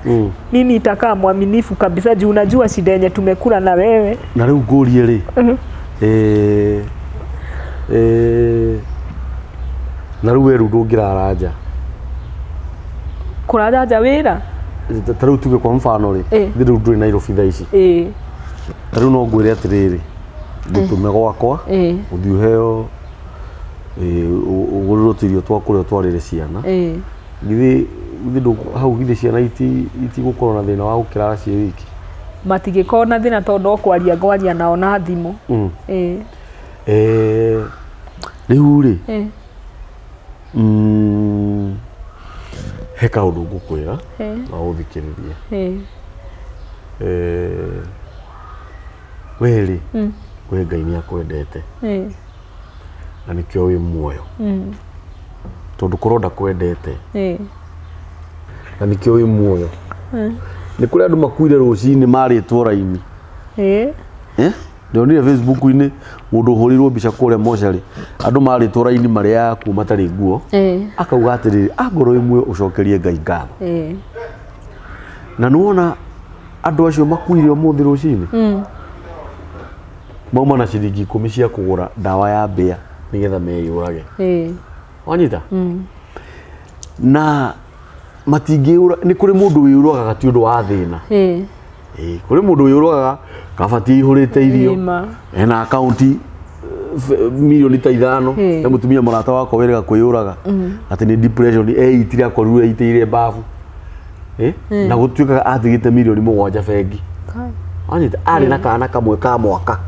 mimi nitakaa mwaminifu kabisa juu unajua shida yenye tumekula na wewe
na riu ngurie ri na riu weru ndungiraraja
kuraja wira
taru tuge kwa mfano ri thiru nduri Nairobi thaa ici taru no ngwire atiriri ngutume gwakwa uthi uheo ugurutirio twakuria twarire ciana githi ndu hau githi ciana iti gukorwo na thina wa gukira cie wiki
matigiko na thina tondu kwaria nao na thimu
riu ri he kaundu ngukwira na uthikiririe weri we Ngai ni akwendete na nikio wi muoyo tondu kuronda kwendete na nikio wi muoyo ni kuri andu makuire rucini maritwo raini ndionire Facebook-ini mundu hurirwo mbica kuria mochari andu maritwo raini maria kuma tari nguo akauga atiriri ngoro imwe ucokerie Ngai ngatho na nuona andu acio makuire umuthi rucini mauma na ciringi 10 cia kugura dawa ya mbia nigetha meyurage wanyita na matingiura ni kuri mundu wiyuraga ti undu wa thina kuri mundu wiyuraga kabati ihurite irio ena account milioni ta 5 na mutumia murata wako werega kwiyuraga ati ni depression itire akorure itire bafu na gutuika athigite milioni 7 bengi wanyita ari na kana kamwe ka mwaka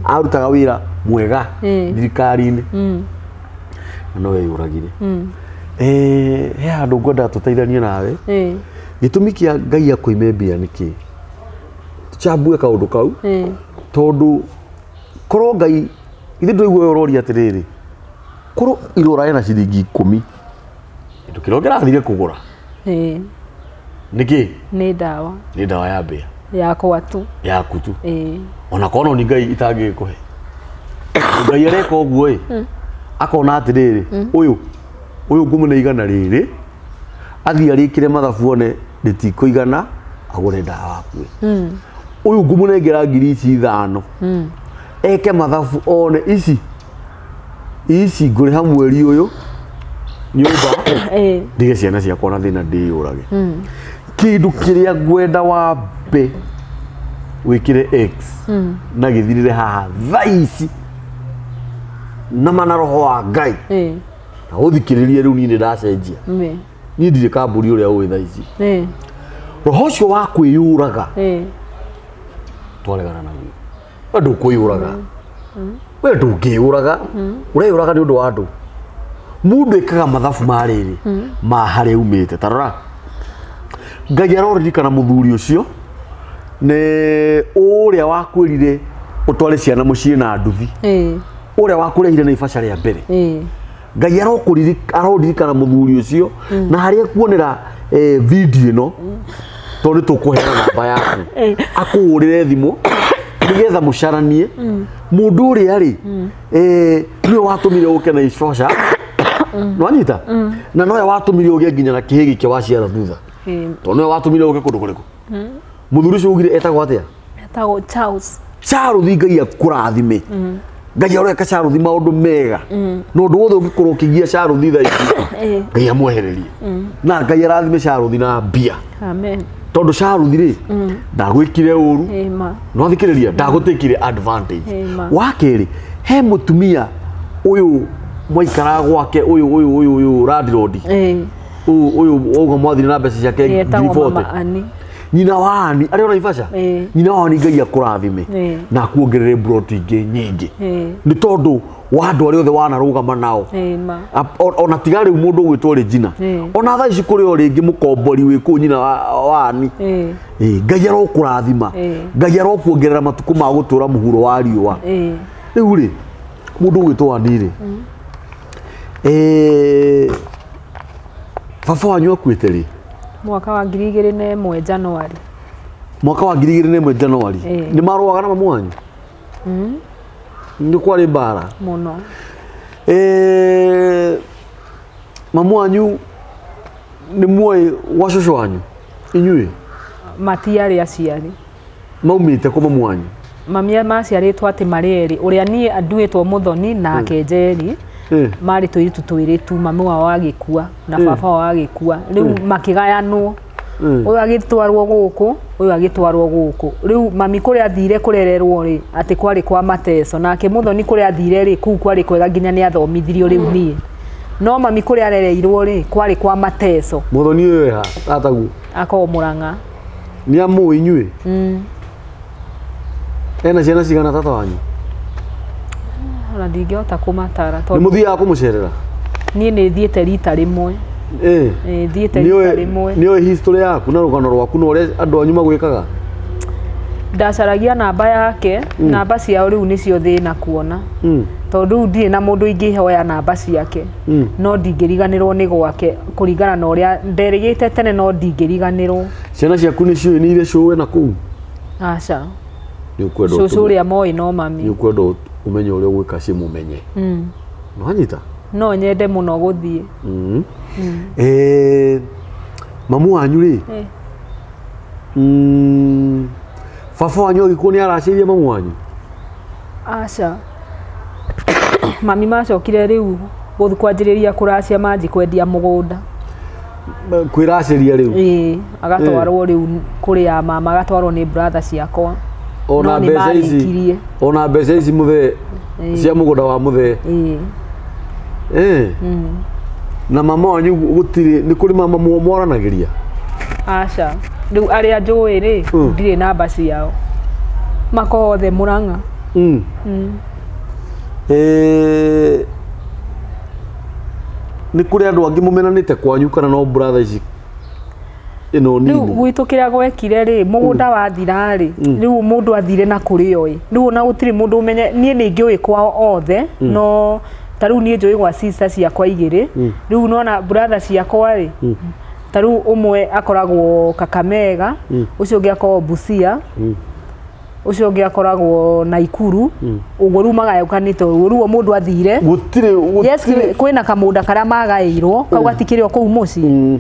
arutaga wira mwega thirikari-ini no weyuragire he andu ngwenda tuteithanie nawe gitumi kia Ngai akoime mbia niki tuchambue kaundu kau tondu korwo Ngai ithe ndũigua ũroria atiriri korwo irora ena ciringi 10 ndu kirongerathire kugura niki
ni dawa
ya mbia
yakwa tu
yaku tu ona kono ni Ngai itangikuhe Ngai areka uguo akona atiriri uyu ngumune igana riri athi arikire mathabu one ritikoigana agure dawa waku uyu ngumune ngera ngiri ici 5 eke mathabu one ici ngure ha mweri uyu nyumba ndige ciana ciakwa na thina ndiyurage kindu kiria ngwenda wambe wikire X na githirire haha thaici na mana roho wa Ngai na uthikiririe riu ni ndacenjia ni ndire kamburi uria uwi thaici roho ucio wa kwiyuraga twaregana naguo andu kwiyuraga we ndũngĩũraga ũreũraga nĩ ũndũ wa andũ mũndũ ekaga mathabu marĩrĩ ma harĩa umĩte tarora Ngai aroririkana mũthuri ũcio nĩ ũrĩa wakwĩrire ũtware ciana mũciĩ na nduthi ũrĩa wakũrehire na ibaca rĩa mbere Ngai aroririkana mũthuri ũcio na harĩa kuonera video ĩno tondũ tũkũheana namba yaku akũhũrĩre thimũ nigetha mũcaranie mũndũ ũrĩa rĩ nĩwe watũmire ũke na ibaca nwanyita na nowe watũmire ũge nginya na kĩhĩ gĩkĩ waciara thutha tondũ nĩwe watũmire ũke kũndũ kũrĩkũ mũthuri ũcio ugire etagwo atĩa
etagwo Charles
Ngai akũrathime Ngai areka Charles maũndũ mega no ũndũ wothe ũngĩkorwo ũkĩgia Charles tha ici Ngai amwehererie na Ngai arathime Charles na mbia
amen
tondũ Charles rĩ ndagwĩkire ũru no thikĩrĩria ndagũtĩkire advantage wa kerĩ he mũtumia ũyũ mwaikara gwake ũyũ landlord ũyũ auga mwathire na mbeca ciake 40 nyina wa Ani arĩ ona ibaca nyina wa Ani Ngai akũrathime na kuongerere broti ingĩ nyingĩ nĩ tondũ wa andũ arĩa othe wanarũgama nao ona tiga rĩu mũndũ ũgwĩtwo Regina ona thaa ici kũrĩ o rĩngĩ mũkombori wĩ kũu nyina wa Ani Ngai arokũrathima Ngai arokuongerera matukũ ma gũtũra mũhuro wa riũa rĩu rĩ mũndũ ũgwĩtwo Ani rĩ baba wanyu akuĩte rĩ
mwaka wa 2001 Januari
mwaka wa 2001 Januari nĩ marũaga na mamu wanyu nĩ kwarĩ mbara
mũno
mamu wanyu nĩ muoĩ gwa cũcũ wanyu inyuĩ
matiarĩ aciari
maumĩte kwa mamu wanyu
mamia maciarĩtwo atĩ marĩ erĩ ũrĩa niĩ nduĩtwo Mũthoni na Kenjeri marĩ tũirĩtu twĩrĩ tu mamu wao agĩkua na baba wao agĩkua rĩu makĩgayanwo ũyũ agĩtwarwo gũkũ ũyũ agĩtwarwo gũkũ rĩu mami kũrĩa athire kũrererwo rĩ atĩ kwarĩ kwa mateso nake Mũthoni kũrĩa athire rĩ kũu kwarĩ kwega nginya nĩ athomithirio rĩu niĩ no mami kũrĩa arereirwo rĩ kwarĩ kwa mateso
Mũthoni ũyũ ha tataguo
akoo Mũrang'a
nĩ amũ inyuĩ ena ciana cigana tata wanyu
na ndingĩhota kũmatara
nĩ mũthiaga kũmũcerera
niĩ nĩ thiĩte rita rĩmwe thiĩte rita rĩmwe
nĩoĩ history yaku na rũgano rwaku na ũrĩa andũ anyu magwĩkaga
ndacaragia namba yake namba ciao rĩu nĩcio thĩna kuona tondũ ndirĩ na mũndũ ingĩhoya namba ciake no ndingĩriganĩrwo nĩ gwake kũringana na ũrĩa nderĩgĩte tene no ndingĩriganĩrwo
ciana ciaku nĩ ciũĩ nĩ irĩ cũwe na kũu
aca cũcũ ũrĩa moĩ no mami
nĩ ũkwenda umenye ũrĩa ũgwĩka cimumenye nwanyita
no nyende mũno gũthiĩ
mamu wanyu rĩ baba wanyu agĩkuo nĩ aracĩirie mamu wanyu
aca mami macokire rĩu gũthiĩ kwanjĩrĩria kũracia manji kwendia mũgũnda
kwĩracĩria rĩu
agatwarwo rĩu kũrĩa mama agatwarwo nĩ brother ciakwa
ona mbeca ici mũthee cia mũgũnda wa mũthee na mama wanyu gũtirĩ nĩ kũrĩ mama mwaranagĩria
aca rĩu arĩa njũĩ rĩ ndirĩ namba ciao makothe Mũrang'a
nĩ kũrĩ andũ angĩ mũmenanĩte kwanyu kana no brother ici ĩno nini
rĩu gwitũ kĩrĩa gwekire rĩ mũgũnda wathira rĩ rĩu mũndũ athire na kũrĩ oĩ rĩu ona gũtirĩ mũndũ ũmenye niĩ nĩ ngĩũĩ kwao othe no ta rĩu niĩ njũĩ gwa sister ciakwa igĩrĩ rĩu nona brother ciakwa rĩ ta rĩu ũmwe akoragwo Kakamega ũcio ũngĩ akoragwo Busia ucio ũngĩ akoragwo Naikuru ũguo rĩu magayũkanĩte rĩu mũndũ athire gũtirĩ kwĩna kamũnda karĩa magaĩirwo kau gatikĩrĩ kũu mũciĩ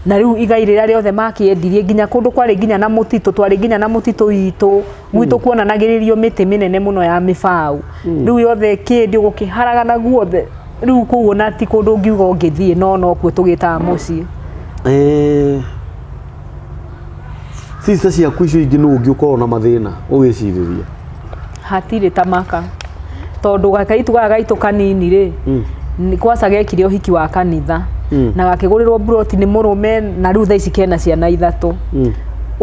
na rĩu igai rĩrĩa rĩothe makĩendirie nginya kũndũ kwarĩ nginya na mũtitũ twarĩ nginya na mũtitũ witũ gwitũ kuonanagĩrĩrio mĩtĩ mĩnene mũno ya mĩbaũ rĩu yothe kĩendio gũkĩharagana guothe rĩu kũu ona ti kũndũ ngiuga ũngĩthiĩ no kuo tũgĩtaga mũciĩ
sister ciaku icio ingĩ nũ ũngĩũkorwo na mathĩna ũgĩcirĩria
hatirĩ ta maka tondũ gakaitu gagaitũ kanini rĩ kwaca gekire ũhiki wa kanitha na gakĩgũrĩrwo broti nĩ mũrũme na rĩu thaa ici kena ciana ithatũ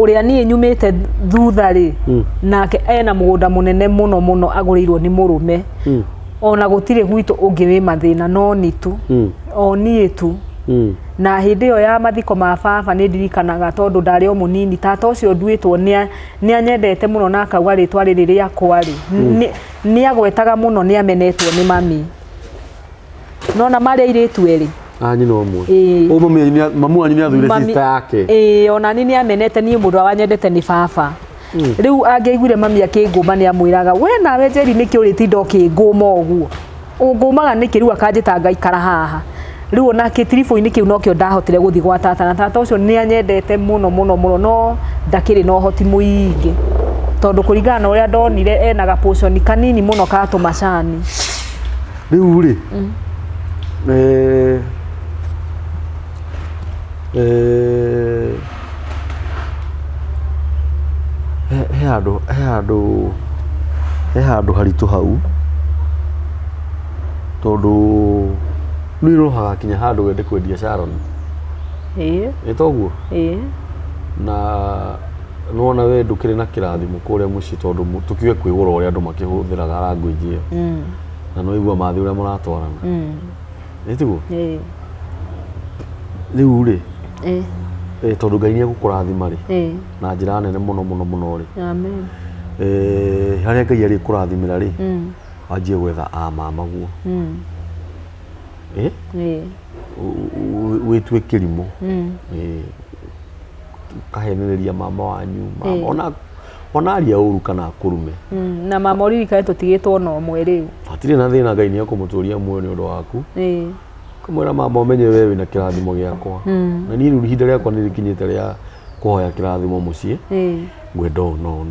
uria nie nyumite thutha ri nake ena mugunda munene muno agurirwo ni murume ona gutire gwitu ungi wi mathina no ni tu o nie tu na hindi yo ya mathiko ma baba ni ndirikanaga tondu ndari o munini tata ucio nduitwo ni anyendete muno na akauga ritwa riri riakwa ri ni agwetaga muno ni amenetwo ni mami nona mari airitu eri
nyina omwe mamu anyu ni athure sister yake
ona ni amenete ni mundu wanyendete ni baba riu angeiguire mami akinguma ni amwiraga we nawe Njeri niki uriti ndokinguma uguo ungumaga niki riu akanjita ngaikara haha riu ona kitirifo-ini kiu nokio ndahotire guthi gwa tata na tata ucio ni anyendete muno no ndakiri no hoti muingi tondu kuringana na uria ndonire ena ga portion kanini muno ka tumacani
riu ri he handu haritu hau tondu ni rohaga kinya handu wende kwendia Sharon etoguo na nona we ndukiri na kirathimo kuria muci tondu tukiwe kwigura uria andu makihuthiraga language iyo na no igua mathi uria muratwarana etiguo riu ri tondu Ngai ni egukurathima ri na njira nene muno ri
amen
haria Ngai ari kurathimira ri wanjie gwetha mama guo witwe kirimo kahenereria mama wanyu ona aria uru kana kurume
na mama uririkane tutigitwo no mwe riu
atire na thina Ngai ni akumuturia muoyo ni undu waku kumwira mama umenye wewe wina kirathimo giakwa na ni riu ihinda riakwa ni rikinyite ria kuhoya kirathimo mucii ngwenda no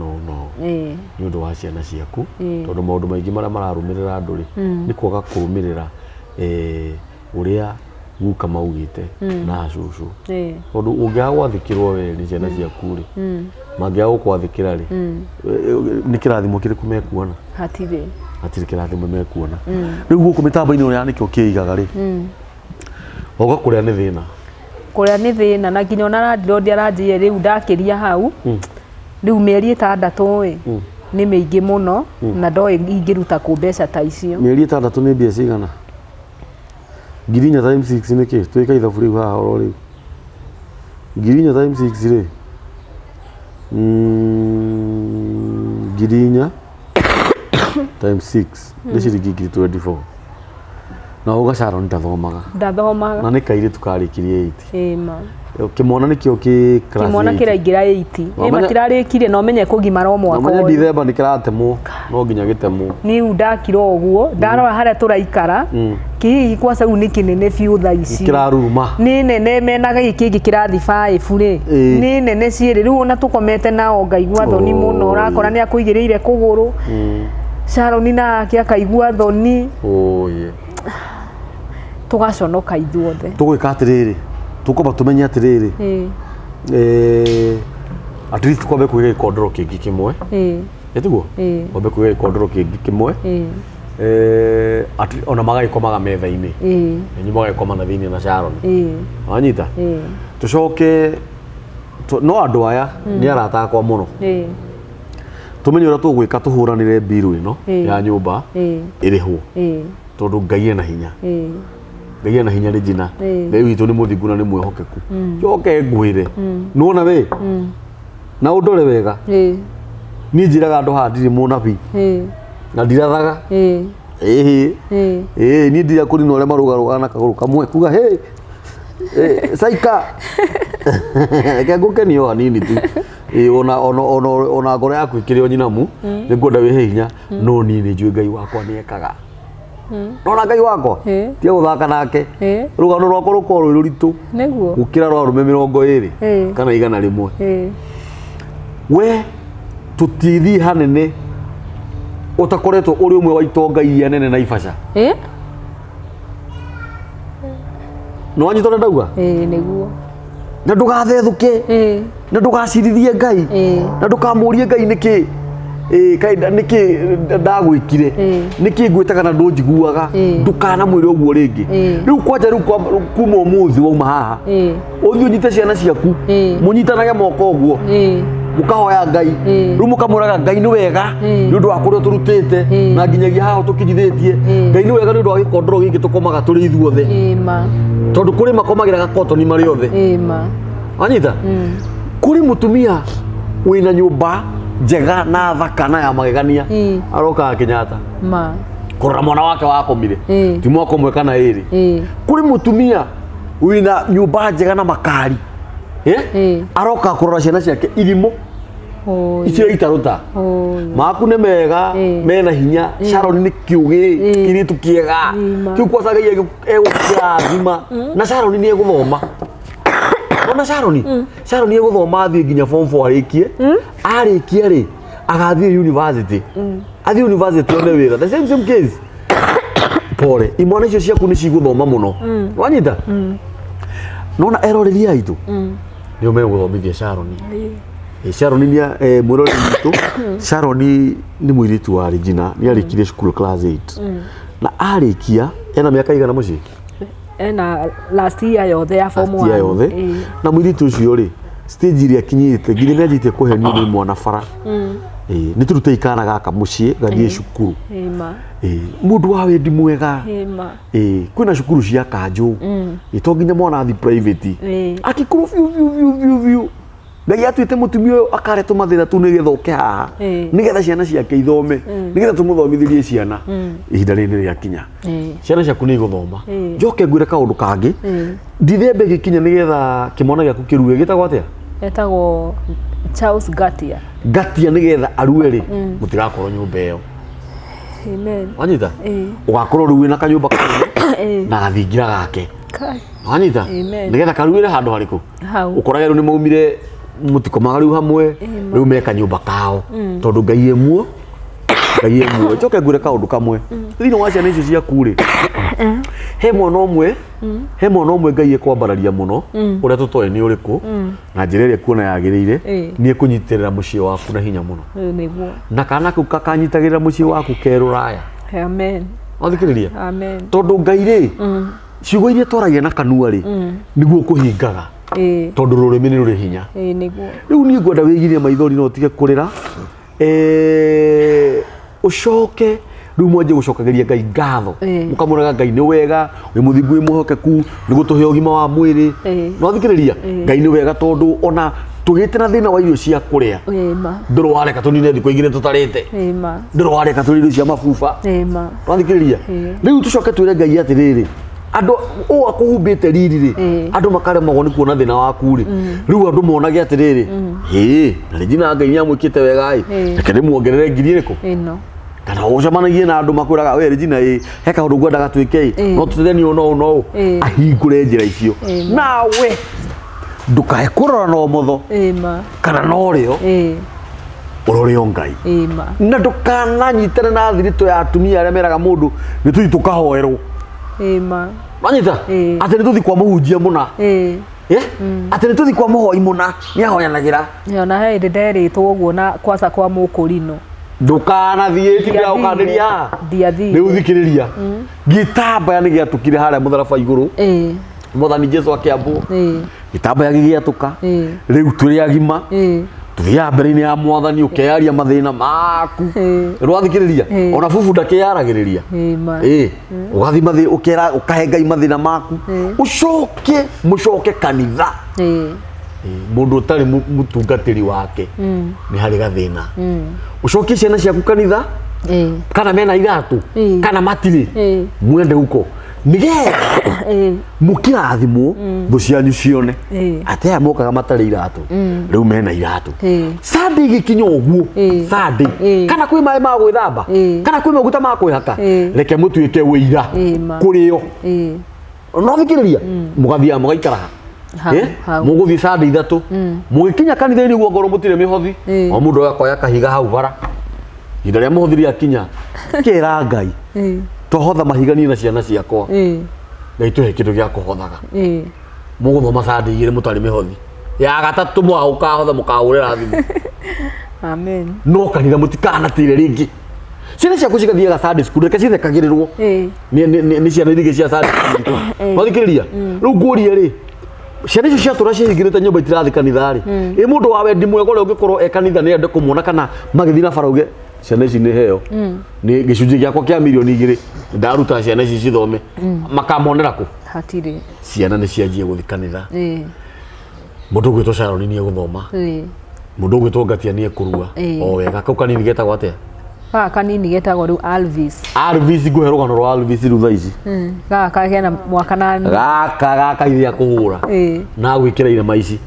ni undu wa ciana ciaku tondu maundu maingi maria mararumirira andu ri ni kwaga kurumirira uria guka maugite na cucu tondu ungiaga gwathikirwo we ni ciana ciaku ri mangiaga gukwathikira ri ni kirathimo kiriku mekuona hatire kirathimo mekuona riu guku mitambo-ini uria nikio kiigaga ri oga kuria ni thina
na nginya ona randirondi aranjire riu ndakiria hau riu mieri 6 ni miingi muno na ndoi ingiruta ku mbeca ta icio
mieri 6 ni mbia cigana Ngirinya times 6 niki twika ithabu riu haha oro riu Ngirinya times 6 ri Ngirinya times 6 ni ciringi 24 na uga Sharon ndathomaga na ni kaire tukarikirie 8
ma
kimona nikio ki class
kimona kiraingira 8 matirarikirie no menye kugimara mwaka
no menye December nikiratemwo no nginya gitemwo
ni ndakiro uguo ndarora haria turaikara kihi kwa sau ni kinene biu tha ici
kiraruma
ni nene menaga giki kirathi 5 ri ni nene ciiri riu ona tukomete nao ngaigua thoni muno urakora ni akuigiriire kuguru Sharon nake akaigua thoni tugaconoka ithuothe
tugwika atiriri tukoba tumenye atiriri at least kwabe kuiga ikondoro kingi kimwe etiguo kwabe kuiga ikondoro kingi kimwe ona magaikomaga metha-ini enyu magaikoma na thiini na Sharon wanyita tucoke no andu aya ni arata akwa muno tumenye uria tugwika tuhuranire biru ino ya nyumba irihwo tondu Ngai ena hinya Ngai ena hinya ri jina Ngai witu ni muthingu na ni mwehokeku njoke ngwire nuona we na undore wega ni njiraga andu haha ndiri munabi na ndirathaga ni ndira kurina uria marugaruga na kaguru kamwe kuga saika kengukenio hanini tu ona ngoro yaku ikirio nyinamu ni ngwenda wihe hinya no ni njui Ngai wakwa ni ekaga nona Ngai wakwa tia guthaka nake rugano rwakwa rukorwo ruritu
niguo
gukira rwa rume 20 kana 100 we tutithi hanene utakoretwo uri umwe wa itonga iria nene na Naivasha no wanyu tonda ndauga
niguo
na ndugathethuke na ndugacirithie Ngai na ndukamurie Ngai niki kaida niki ndagwikire niki ngwitaga na ndunjiguaga ndukana mwire oguo ringi riu kwanja riu kuma umuthi wauma haha uthi unyite ciana ciaku munyitanage moko oguo mukahoya Ngai riu mukamuraga Ngai ni wega ni undu wa kuria turutite na nginyagia haha tukinyithitie Ngai ni wega ni undu wa gikondoro giki tukomaga turi ithuothe tondu kuri makomagira gakotoni mari othe anyita kuri mutumia wina nyumba njega na thaka na ya magegania aroka Kenyatta kurora mwana wake wakomire ti mwaka umwe kana iri kuri mutumia wina nyumba njega na makari aroka kurora ciana ciake irimo icio itaruta maku ne mega mena hinya Sharon ni kiugi kiritu kiega kiu kwaca Ngai egukirathima na Sharon ni eguthoma ona Sharon eguthoma athie nginya form 4 arikie ri agathie university athie university one wira the same case pore imwana icio ciaku ni ciguthoma muno wanyita nona eroreria itu nio meguthomithia Sharon Sharon ni mwirori witu Sharon ni mwiritu wa Regina ni arikirie school class 8 na arikia ena miaka igana muci
ena last year yothe ya form 1
na mwiritu ucio ri stage iri akinyite nginya ni ajite kuhenio ni mwana bara ni turute ikana gaka muci gathie cukuru mundu wa wendi mwega kwina cukuru cia kanju to nginya mwana athi private akikuru fiu Ngai atuite mutumia uyu akareto mathina tu nigetha uke haha nigetha ciana ciake ithome nigetha tumuthomithirie ciana ihinda riri riakinya ciana ciaku ni iguthoma njoke ngwire kaundu kangi ndithembe gikinya nigetha kimona giaku kiruge gitagwo atia
etagwo Charles Gatia nigetha aruwe ri mutigakorwo nyumba iyo amen wanyita ugakorwo ruwe na kanyumba kanene na gathingira gake wanyita nigetha karuwire handu hariku ukorage ru ni maumire mutikomaga riu hamwe riu meka nyumba kao tondu Ngai emwe njoke ngwire kaundu kamwe thini wa ciana icio ciaku ri he mwana omwe Ngai ekwambararia muno uria tutoe ni uriku na njira iria kuona yagirire ni kunyitirira mucie waku na hinya muno na kana kau kakanyitagirira mucie waku keruraya amen
wathikiriria amen tondu Ngai ri ciugo iria twaragia na kanua ri niguo kuhingaga tondu rurimi ni ruri hinya
niguo
riu ni ngwenda wigirie maithori no tige kurira ucoke riu mwanjie gucokagiria Ngai ngatho mukamuraga Ngai ni wega wi muthingu wi muhokeku ni gutuhe ugima wa mwiri no thikiriria Ngai ni wega tondu ona tugite na thina wa irio cia kuria nduru wareka tunine thiku igire tutarite nduru wareka turire cia mabuba no thikiriria riu tucoke twire Ngai atiriri andu o akuhumbite riri ri andu makaremagwo ni kuona thina waku ri riu andu monage atiriri na Regina Ngai nyamwikite wega reke ni muongerere ngiri iriku kana ucemanagie na andu makwiraga we Regina he kaundu ngwendaga twike no tutetheni no ahingure njira icio nawe ndukae kurora no motho kana no rio urorio Ngai na ndukananyitane na thirito ya atumia aria meraga mundu ni tuthi tukahoerwo manyita ati ni tuthi kwa muhunjia muna ati ni tuthi kwa muhoi muna ni ahoyanagira
na he nderitwo uguo na kwaca kwa mukurino
ndukana thie tibira ukandiria ni uthikiriria gitambaya ni giatukire haria mutharaba iguru muthani Jesu akiambu gitambaya gigiatuka riu turi agima tuthia mbere-ini ya mwathani ukearia mathina maku rwathikiriria ona bubu ndakeyaragiriria ugathi mathi ukera ukahe Ngai mathina maku mucoke kanitha mundu utari mutungatiri wake ni hari gathina ucokie ciana ciaku kanitha kana mena iratu kana matiri mwende huko nigetha mukirathimwo thu cianyu cione ate aya mokaga matari iratu riu mena iratu Sunday gikinya uguo Sunday kana kwi mai ma gwithamba kana kwi maguta ma kwihaka reke mutuike wira kurio no thikiriria mugathia mugaikara muguthi Sunday ithatu mugikinya kanitha-ini guo ngoro mutire mihothi o mundu akoya kahiga hau bara ihinda ria muhothiri akinya kira Ngai tohotha mahigania na ciana ciakwa Ngai tuhe kindu gia kuhothaga muguthoma Sunday igire mutari mihothi ya gatatu mwa ukahotha mukaurira thimu
Amen.
No kanitha mutikanatire ringi ciana ciaku cigathiaga Sunday school reke cithekagirirwo ni ciana iria cia Sunday school wathikiriria riu nguria ri ciana icio ciatura cihingirite nyumba itirathi kanitha ri mundu wa wendi mwega uria ungikorwo kanitha ni ende kumuona kana magithii na barauge ciana ici ni heo ni gicunji giakwa kia milioni 2 ndaruta ciana ici cithome makamonera ku
hatire
ciana ni cianjie guthi kanitha mundu gwitwo Sharon ni eguthoma mundu gwitwo Ngatia ni ekurua o wega kau kanini getagwo atia
kanini getagwo riu Alvis
nguhe rugano rwa Alvis riu thaa ici
gaka hena mwaka nani
gaka iria kuhura na gwikira irema ici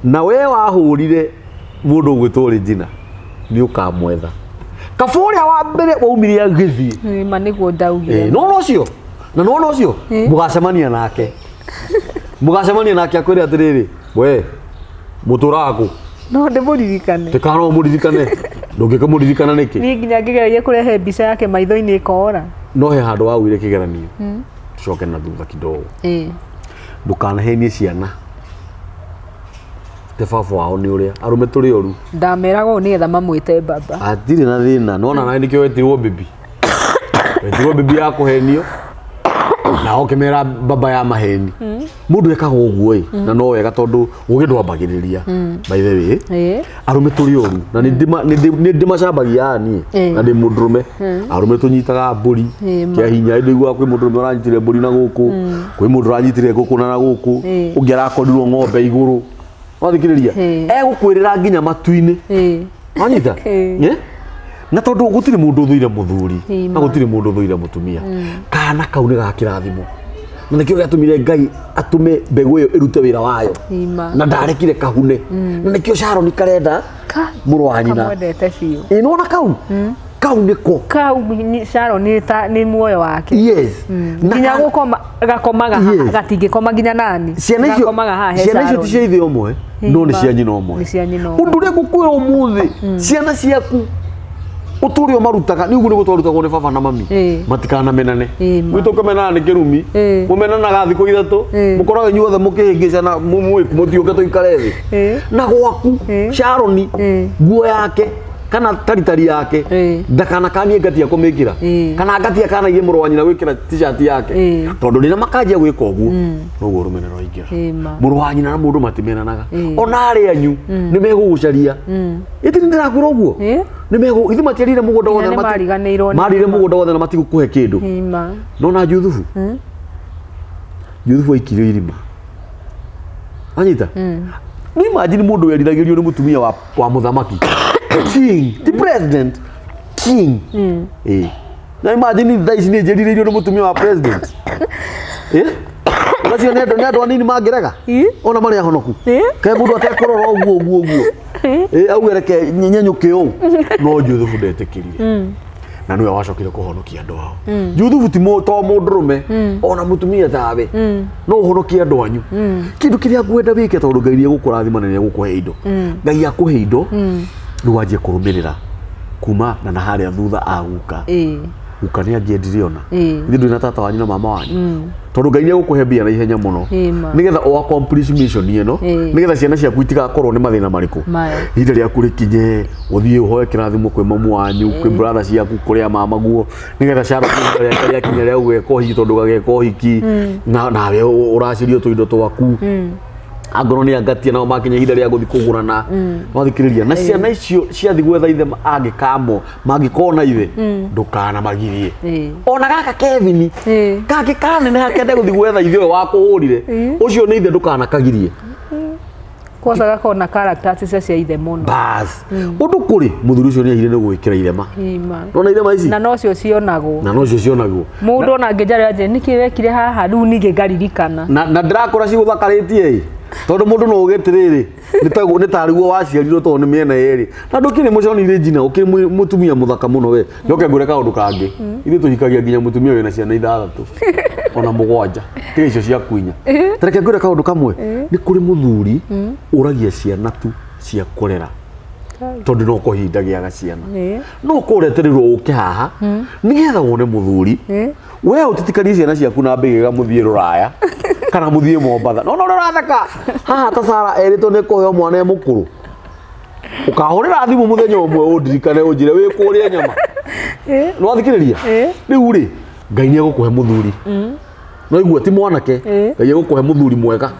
na we wahurire mundu gwitwo Regina ni ukamwetha kaburia wa mbere waumiria Githii
ma niguo ndaugire
no cio na no cio mugacemania nake akwire atiriri we muturaku
no ndimuririkane
tikano muririkane ndungika muririkana niki
ni nginya ngigeragia kurehe mbica yake maitho-ini ikora
no he handu wa wire kigeranio tucoke na thutha kidogo ndukanahenie ciana te baba wao ni uria arume turi oru
ndameraga ni getha mamwite baba
atiri na thina nona nawe nikio wetirwo bibi ya kuhenio na okimera baba ya maheni mundu ekaga uguo na no wega tondu ugi ndwambagiriria by the way arume turi oru na ni ndimacambagia ni na ndi mundurume arume tunyitaga mburi kia hinya ndigwa kwi mundurume uranyitire mburi na guku kwi mundu uranyitire guku na guku ungiara kodirwo ng'ombe iguru wathikiriria egukwirira nginya matu-ini wanyita na tondu gutiri mundu thuire muthuri na gutiri mundu thuire mutumia kana kau ni gakirathimo na nikio gatumire Ngai atume mbegu iyo irute wira wayo na ndarekire kahune na nikio Sharon karenda muru wa nyina
kamwendete biu
inona kau niko
Sharon ni muoyo wake
yes
nginya gukoma gakomaga gatingikoma nginya nani
gakomaga ha he ciana icio ti cia ithe omwe no ni cia nyina omwe undu ria gukwira umuthi ciana ciaku uturio marutaga ni ugu ni gutwarutagwo ni baba na mami matikana menane gwito kamenana ni kirumi mumenanaga thikũ ithatu mukoraga inyuothe mukihingicana mutiuke tuikare thi na gwaku Sharon nguo yake kana taritari yake ndakana kanie Ngatia kumikira kana Ngatia kana iye muru wa nyina gwikira t-shirt yake tondu rina makanjia gwika uguo noguo rumenero ingira muru wa nyina na mundu matimenanaga ona ari anyu ni megugucaria itini ndirakwira uguo ni megu ithi matiarire mugunda wothe na marire mugunda wothe na matigukuhe kindu no na Juthubu aikirio irima anyita ni imagine mundu weriragirio ni mutumia wa muthamaki king the president king na imagine thaici ni njerireirio ni mutumia wa president nacio ni andu anini mangirega ona mari ahonoku ke mundu atekorora uguo au ereke nyenyuke u no Juthubu ndetikirire na niwe wacokire kuhonokia andu ao Juthubu ti to mundurume ona mutumia tawe no uhonokia andu anyu kindu kiria ngwenda wike tondu Ngai ni egukurathima na ni egukuhe indo Ngai akuhe indo ni wanjie kurumirira kuma na haria thutha aguka guka ni angiendirie ona ithu ndina tata wanyu na mama wanyu tondu Ngai ni egukuhe mbia na ihenya muno nigetha o accomplish mission ino nigetha ciana ciaku itigakorwo ni mathina mariku ihinda riaku rikinye uthie uhoe kirathimo kwi mamu wanyu kwi brother ciaku kuria mama guo nigetha Sharon riaku rikinya ria gweka uhiki tondu gageka uhiki na nawe uracirio tuindo twaku angoro ni Ngatia nao makinya ihinda ria guthi kugurana wathikiriria na ciana icio ciathi gwetha ithe angikamo mangikona ithe ndukana magirie ona gaka Kevin kake kanene hakende guthi gwetha ithe wa kuhurire ucio ni ithe ndukana kagirie
kwanza gakona characters cia ithe muno
bas undu kuri muthuri ucio ni ahire ni gwikira irema nona irema ici
na no cio cionagwo mundu ona ngejaria je niki wekire haha riu ninge ngaririkana
na ndirakora ciguthakaritie tondu mundu no ugetiriri ni tariguo waciarirwo tondu ni miena yeri na ndukiri muconi Regina ukiri mutumia muthaka muno we nyoke ngure kaundu kangi ithu tuhikagia nginya mutumia wina ciana 6 ona 7 tiga icio cia kwinya tareke ngure kaundu kamwe ni kuri muthuri uragia ciana tu cia kurera tondu no kuhindagia ciana no kureterirwo uke haha nigetha wone muthuri we utitikanie ciana ciaku na mbigega muthie Ruraya kana muthie Mombatha no no rathaka haha ta Sara eritwo ni kuheo mwana e mukuru ukahorera thimu muthenya umwe undirikane unjire wi kuria nyama no athikiriria riu ri Ngai ni egukuhe muthuri no igua ti mwanake Ngai egukuhe muthuri mwega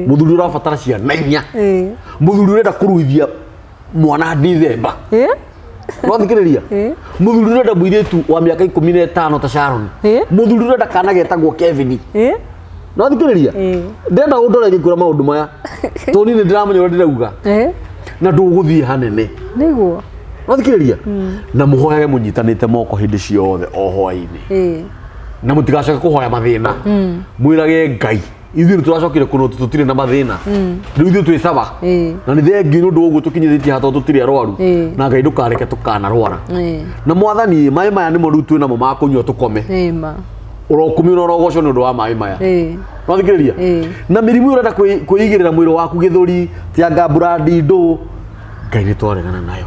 muthuri urabatara ciana inya muthuri urenda kuruithia mwana Dithemba no athikiriria muthuri urenda muiritu wa miaka 15 ta Sharon muthuri urenda kana getagwo Kevin no athikiriria ndenda undore ngikura maundu maya to ni ndiramenya uria ndirauga na nduguthie hanene
niguo
wathikiriria na muhoyage munyitanite moko hindi ciothe o hwaini na mutigacoke kuhoya mathina mwirage Ngai ithuĩ turacokire kuno tutire na mathina riu ithuĩ twi saba na ni thengi nundu uguo tukinyithitie hato tutire arwaru na Ngai ndukareke tukana rwara na mwathani mai maya nimo riu twina mo ma kunyua tukome urokumira urogoco nundu wa mai maya wathikiriria na mirimu urenda kuigirira mwiri waku githuri tianga burandi ndu Ngai ni twaregana nayo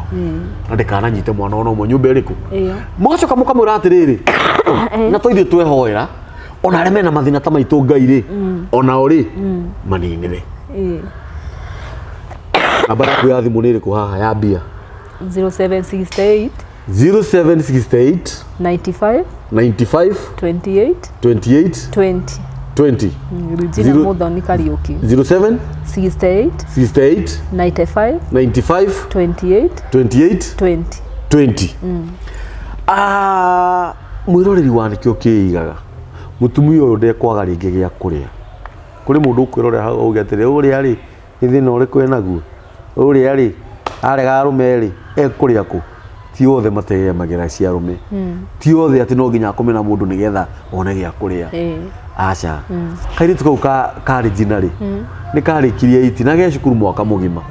na ndikananyite mwana ono mwe nyumba iriku mugacoka mukamwira atiriri na toithie twehoera ona areme na mathina ta maitu Ngai ri ona ori maninire namba yaku ya thimu ni iriku haha ya mbia
0768
95
28
20
Regina Muthoni Kariuki
07
68 95 28
20 mwiroreri wanikio kiigaga mutumia uyu ndekwaga ringi gia kuria kuri mundu kwirorera hau ugetire uria ri ithina uriku enaguo uria ri arega arume ri ekuria ku ti othe mateemagira cia arume ti othe ati no nginya akomena mundu nigetha one gia kuria acha kairi tukau ka Regina ri ni karikirie iti na gecukuru mwaka mugima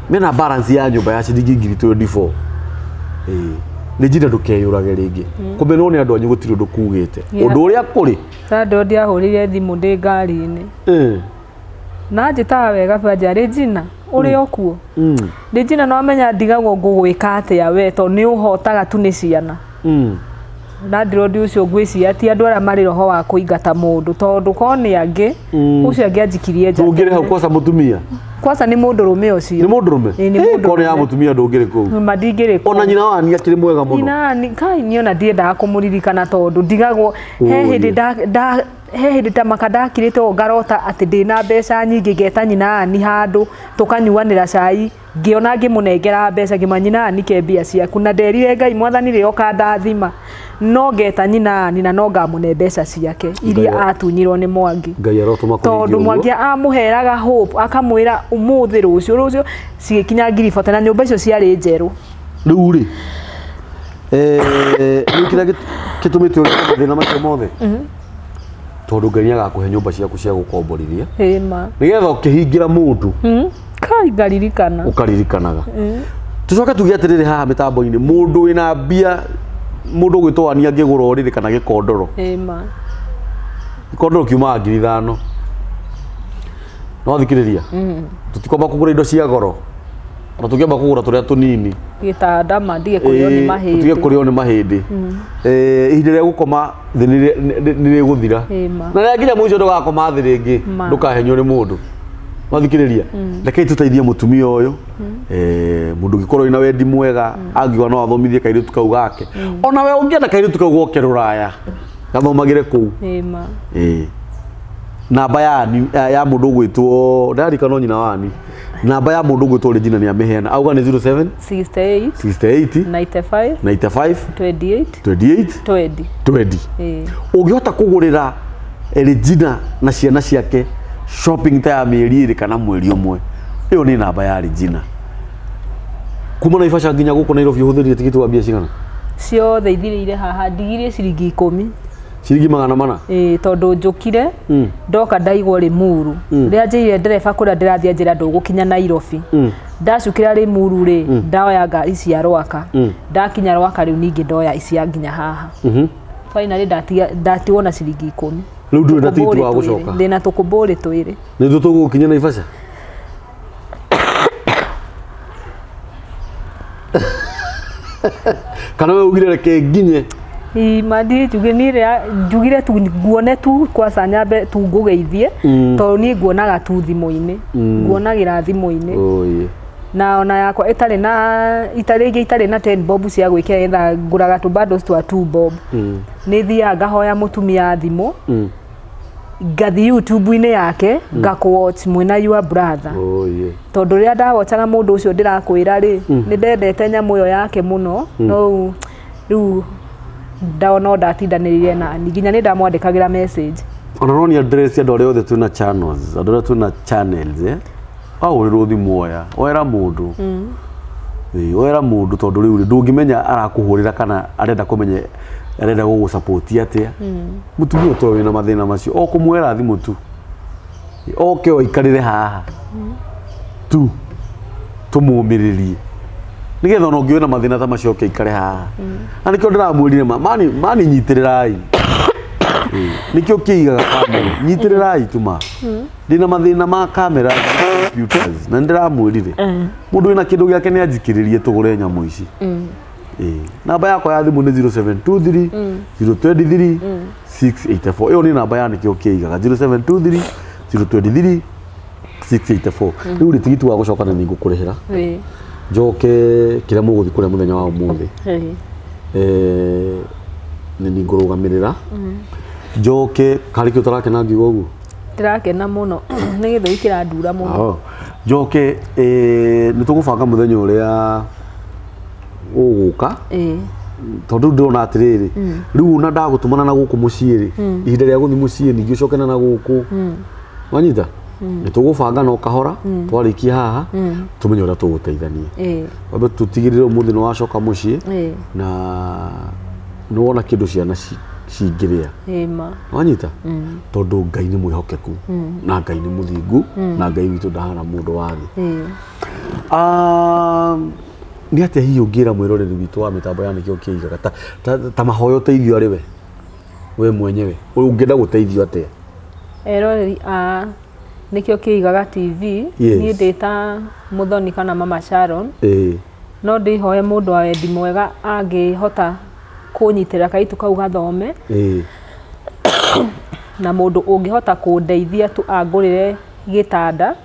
mena balance ya nyumba ya ciringi 24 Regina ndukeyurage ringi kumenwo ni andu anyu gutiri undu kugite undu uria kuri
tando ndiahurire thimu ndi ngari-ini na njitaga wega banja Regina uri okuo Regina no amenya ndigagwo ngugwika atia we to ni uhotaga tu ni ciana na ndirodi ucio ngwiciria ti andu aria mari roho wa kuingata mundu tondu koni angi ucio angi anjikirie nja
ndungire hau kwasa mutumia
kwasa ni mundu rume ucio
ni mundu rume koni ya mutumia ndungire ku
madingire ku
ona nyina wani akiri mwega muno
nyina ni kai niona ndiendaga kumuririkana tondu ndigagwo he hindi ta makandakirite ngarota ati ndina mbeca nyingi ngeta nyina ni handu tukanyuanira cai ngiona ngimunengera mbeca ngimanyina ni ke mbia ciaku na nderire Ngai mwathani ri oka ndathima no ngeta nyina na no ngamune mbeca ciake iria atunyirwo ni Mwangi
Ngai arotuma
kuringi tondu Mwangi amuheraga hope akamwira umuthi rucio cigikinya ngiribota na nyumba icio ciari njeru
riu ri ni kira gitumite thina macio mothe tondu Ngai agakuhe nyumba ciaku cia gukomborithia nigetha ukihingira mundu
kai ngaririkana
ukaririkanaga tucoke tuge atiriri haha mitambo-ini mundu wina mbia mundu gwitwania ngigura oriri kana gikondoro gikondoro kiuma 5,000 no thikiriria tutikomba kugura indo cia goro na tukiamba kugura turia tunini
gitanda mandige kurio ni mahindi
tutige kurio ni mahindi ihinda ria gukoma thi ni guthira na ria nginya muico ndugakoma thi ringi ndukahenyo ni mundu mathikiriria reke tuteithie mutumia uyu mundu gikorwo ina wendi mwega angiwa no athomithie kairitu kau gake ona we ungienda kairitu kau goke ruraya gathomagire kuu namba ya mundu gwitwo ndarika no nyina wani namba ya mundu gwitwo Regina ni ameheana auga ni 07
68 95 28
ungihota kugurira Regina na ciana ciake shopping ta ya mieri iri kana mweri umwe iyo ni namba ya Regina kuma Naivasha nginya guko Nairobi huthirie tikiti wa mbia cigana
ciothe ithirire haha ndigire ciringi 10
ciringi 400
tondu njukire ndoka ndaigwo Limuru ria njire ndereba kuria ndirathia njira ndugukinya Nairobi ndacukira Limuru ri ndaoya ngari cia Rwaka ndakinya Rwaka riu ningi ndoya icia nginya haha finally ndatiwo na ciringi 10
riu nduri na tikiti wa gucoka
ndina tukumburi twiri
ni tugukinya Naivasha kana we ugire reke nginye
madi njugire tu nguone tu kwa sanyambe tu ngugeithie to ni nguonaga tu thimu-ini nguonagira thimu-ini na ona yakwa itari na 10 bob cia gwikira etha nguraga tu bundles twa 2 bob ni thia ngahoya mutumia thimu ngathi YouTube-ini yake ngakũwatch mwena your brother tondu ria ndawatchaga mundu ucio ndirakwira ri ni ndendete nyamu yo yake muno no riu ndaona ndatindanirire na nginya ni ndamwandikagira message
ona no ni address ya ndore othe tuna channels andora tuna channels au ri ruthi muoya wera mundu wera mundu tondu riu ndungimenya arakuhurira kana arenda kumenya arenda gugu support atia mutumia to wina mathina macio o kumwera thimu tu oke oikarire haha tu tumumiririe nigetha no ngiona mathina ta macio ikare haha anikio ndiramwirire mani nyitirirai nikio kiigaga kamera nyitirirai tuma ndina mathina ma kamera computers na ndiramwirire mundu wina kindu giake ni anjikiririe tugure nyamu ici namba yakwa ya thimu ni 0723 023 684 iyo ni namba ya nikio kiigaga 0723 023 684 riu ri tigiti wa gucokana ni ngukurihira njoke kira muguthi kuria muthenya wa umuthi ni ngurugamirira njoke karikio tarakena ngiuga uguo
ndirakena muno ni githoi kirandura muno
njoke ni tugubanga muthenya uria uguka tondu ndona atiriri riu na ndagutumana na guku muciiri ihinda ria guthi muciiri ningi ucokena na guku wanyita ni tugubanga no kahora twarikia haha tumenye uria tuguteithania wabe tutigirire umuthi no wacoka mucii na no wona kindu ciana cingiria wanyita tondu Ngai ni mwihokeku na Ngai ni muthingu na Ngai witu ndahana mundu wa thi ni atia hiyo ngira mwiroreri witu wa mitambo ya nikio kiigaga ta mahoyo teithio ari we mwenyewe ungienda guteithio atia
eroreri nikio kiigaga TV ni ndita muthoni kana mama Sharon no ndihoye mundu wa wendi mwega angihota kunyitira kaitu kau gathome na mundu ungihota kundeithia tu angurire gitanda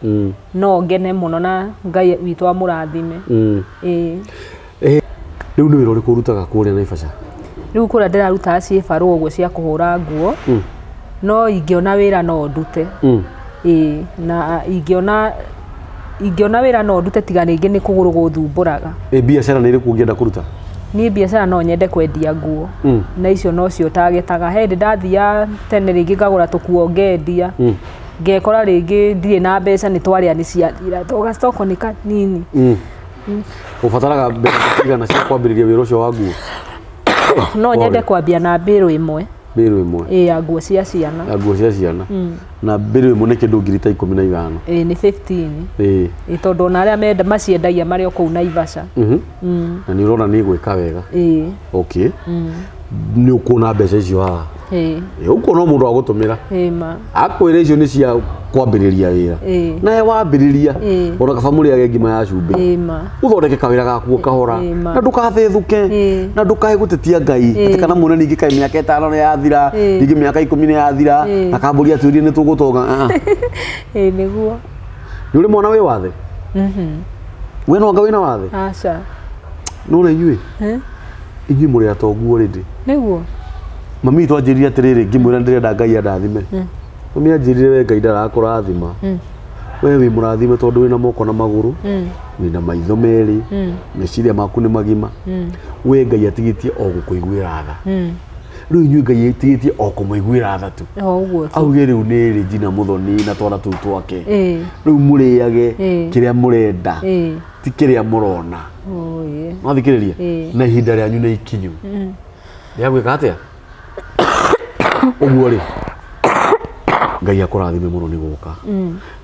no ngene muno na Ngai witu amurathime
riu ni wira uriku urutaga kuria Naivasha
riu kuria ndiraruta ciibaru uguo cia kuhura nguo no ingiona wira no ndute na ingiona wira no ndute tiga ningi ni kuguru guthumburaga
biacara ni iriku ungienda kuruta
ni biacara no nyende kwendia nguo na icio no cio tagetaga hindi ndathia tene ringi ngagura tukuo ngendia ngekora ringi ndire na mbeca ni twaria ni ciathira toga stoko ni kanini
ufataraga mbeca cigana cia kwambiriria wira ucio wa nguo
no nyende kwambia na mbiru imwe ya nguo cia ciana na mbiru imwe ni kindu ngiri ta 15
ni
15 tondu na aria menda maciendagia mari oku Naivasha
na ni urona ni gwika wega okay ni ukuna mbeca icio haha uko no mundu agutumira akwire icio ni cia kwambiriria wira na ye wambiriria ona kabamuri ya ngima ya cumbi uthondeke kawira gaku kahora na ndukathethuke na ndukahe gutetia Ngai ati kana mune ningi kai miaka 5 yathira ningi miaka 10 yathira na kamburi aturie ni tugutonga
niguo
ni uri mwana wi wathe we no Ngai na wathe
aca
no re yui inyi muri atongu already
niguo
mami twanjiria atiriri ngimwira ndirenda Ngai andathime mami anjirire we Ngai ndarakurathima we wi murathime tondu wina moko na maguru wina maitho meri meciria maku ni magima we Ngai atigitie o gukuiguira tha riu inyu Ngai atigitie o kumuiguira tha tu
uguo
auge riu ni ri njina muthoni na twana tu twake riu muriage kiria murenda ti kiria murona mathikiriria na ihinda rianyu ni ikinyu ya gwika atia uguo ri Ngai akurathime muno ni guka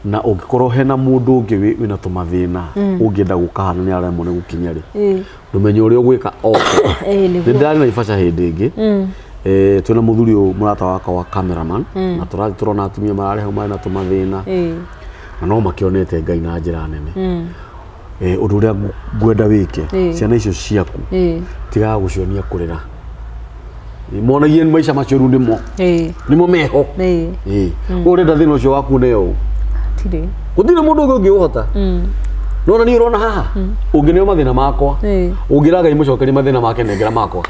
na ungikorwo hena mundu ungi wina tumathina ungienda gukahana ni aremwo ni gukinya ri ndumenye uria gwika ni ndari Naivasha hindi ingi twina muthuri uyu murata waka wa cameraman na turathi turona atumia marareha mari na tumathina na no makionete Ngai na njira nene undu uria ngwenda wike ciana icio ciaku tiga gucionia kurira monagie maisha macio ru nimo meho urenda thina ucio waku neo
tire
gutire mundu ungi uhota nona ni urona haha ungine mathina makwa ungiraga imucokeria mathina make nengera makwa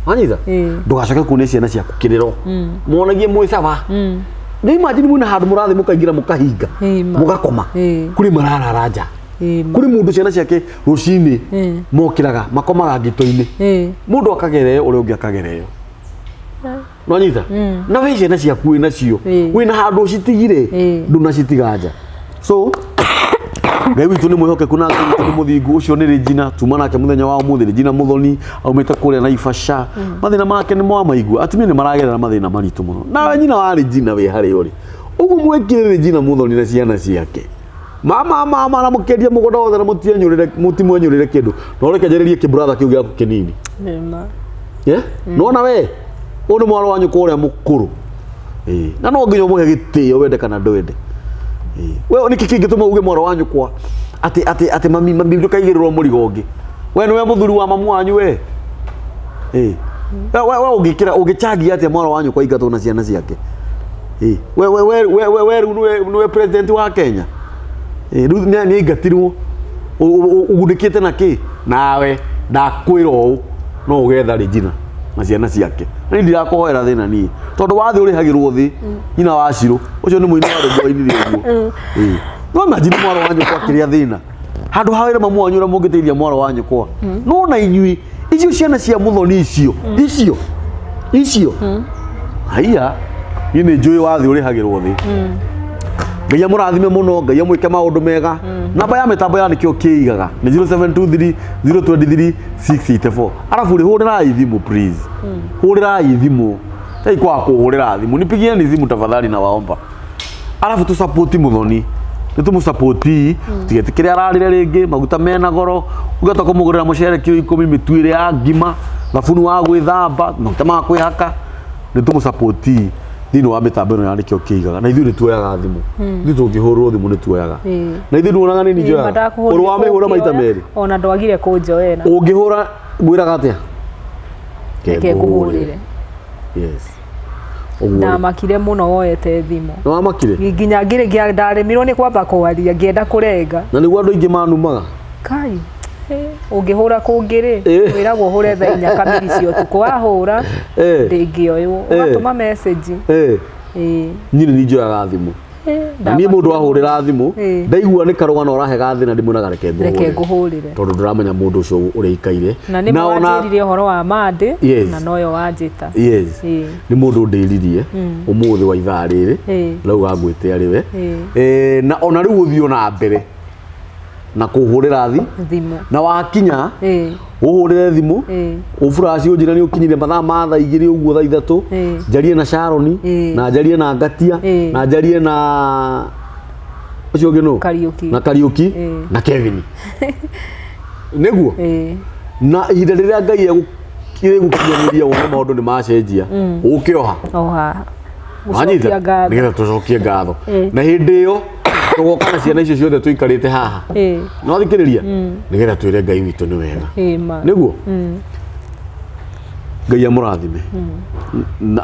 anyitha ndugacoke kuonia ciana ciaku kiriro monagie mwi sawa ni imagine mwina handu murathi mukaingira mukahinga mugakoma kuri marararaja kuri mundu ciana ciake rucini mokiraga makomaga ngito-ini mundu akagereo uri ungi akagereo nwanyita na we ciana ciaku wina cio wina handu citigire ndunacitigaja so Ngai witu ni mwihokeku na Ngai muthingu ucio ni Regina tuma nake muthenya wa umuthi Regina Muthoni aumite kuria Naivasha mathina make ni mwa maigua atumia ni maragerera mathina maritu muno na nyina wa Regina we hari uri ugu mwekire Regina Muthoni na ciana ciake mama na mukendia mugoda wothe na mutimuenyurire kindu no reke njeririe kibrother kiu giaku kinini nona we uni mwaro wanyu kuria mukuru na no nginya muhe gitio wende kana ndwende we ni kiki gituma uge mwaro wanyu kwa ati mami ndukaigirwo murigo ungi we niwe muthuri wa mamu wanyu we we ungikira ungichangia ati mwaro wanyu kwa igato na ciana ciake we niwe president wa Kenya riu ni igatirwo ugundikite na ki nawe ndakwira u no ugetha Regina na ciana ciake ni ndirakohera thina ni tondu wathi urihagirwo thi nyina wa Ciru ucio ni muini wa rwini riguo no imagine mwaro wanyu kwa kiria thina handu hawira mamu wanyu ura mungiteithia mwaro wanyu kwa no na inyui icio ciana cia Muthoni icio haiya ni njui wathi urihagirwo thi Ngai amurathime muno Ngai amwike maundu mega namba ya mitambo ya nikio kiigaga ni 0723 023 684 arafu ri hurira ithimu please hurira ithimu tai kwa kuhurira thimu nipigieni thimu tafadhali na waomba arafu tu support Muthoni nitu support tigetikiria ararire ringi maguta mena goro ugata kumugurira mucere kio 10 mitwire ya ngima thabuni wa gwithamba maguta ma kwihaka nitu support thini wa mitambo ino yanikio kiigaga na ithuĩ nĩ tuoyaga thimu ithuĩ tũngĩhũrwo thimu nĩ tuoyaga na ithuĩ nduonaga nĩ njoyaga ũrũ wa mĩhũra maita merĩ
ona ndwagire kũnjoera
ũngĩhũra ngwĩraga atĩa
reke ngũhũrĩre ndamakire muno woete thimu
nĩ wamakire
nginya ngĩrĩkia ndaremirwo nĩ kwamba kwaria ngĩenda kũrenga
na nĩguo andũ aingĩ manumaga
kai ungihura kungiri wiragwo hure thaa 4 kamiri cia utuku wahura ndingioywo ugatuma message nyini ni njoyaga thimu na niĩ mũndũ wahũrĩra thimũ ndaigua nĩ karũgano ũrahe gathĩ na ndĩmwĩraga reke ngũhũrĩre tondũ ndĩramenya mũndũ ũcio ũrĩa ikaire na wanjĩrire ũhoro wa Mande na noyo wanjĩta
nĩ mũndũ ndĩririe ũmũthĩ wa ithaa rĩrĩ rauga ngwĩte arĩ we na ona rĩu ũthiĩ ona mbere na kuhurira thimu na wakinya uhurire thimu ufuraci unjira ni ukinyire mathaa ma thaa 2 uguo thaa 3 njarie na Sharon na njarie na Ngatia na njarie na ucio ngino na Kariuki na Kevin neguo na ihinda riria Ngai egũkinyaniria wona maundu ni macenjia ukioha anyita nigetha tucokie ngatho na hindi iyo tugoka na ciana icio ciothe tuikarite haha no thikiriria nigetha twire Ngai witu ni wega niguo Ngai amurathime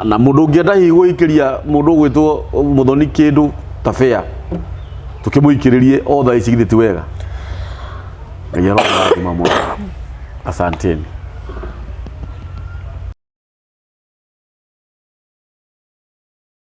na mundu ungienda hi guikiria mundu gwitwo Muthoni kindu ta fair tukimuikiririe otha icigithiti wega Ngai amurathime. Asanteni.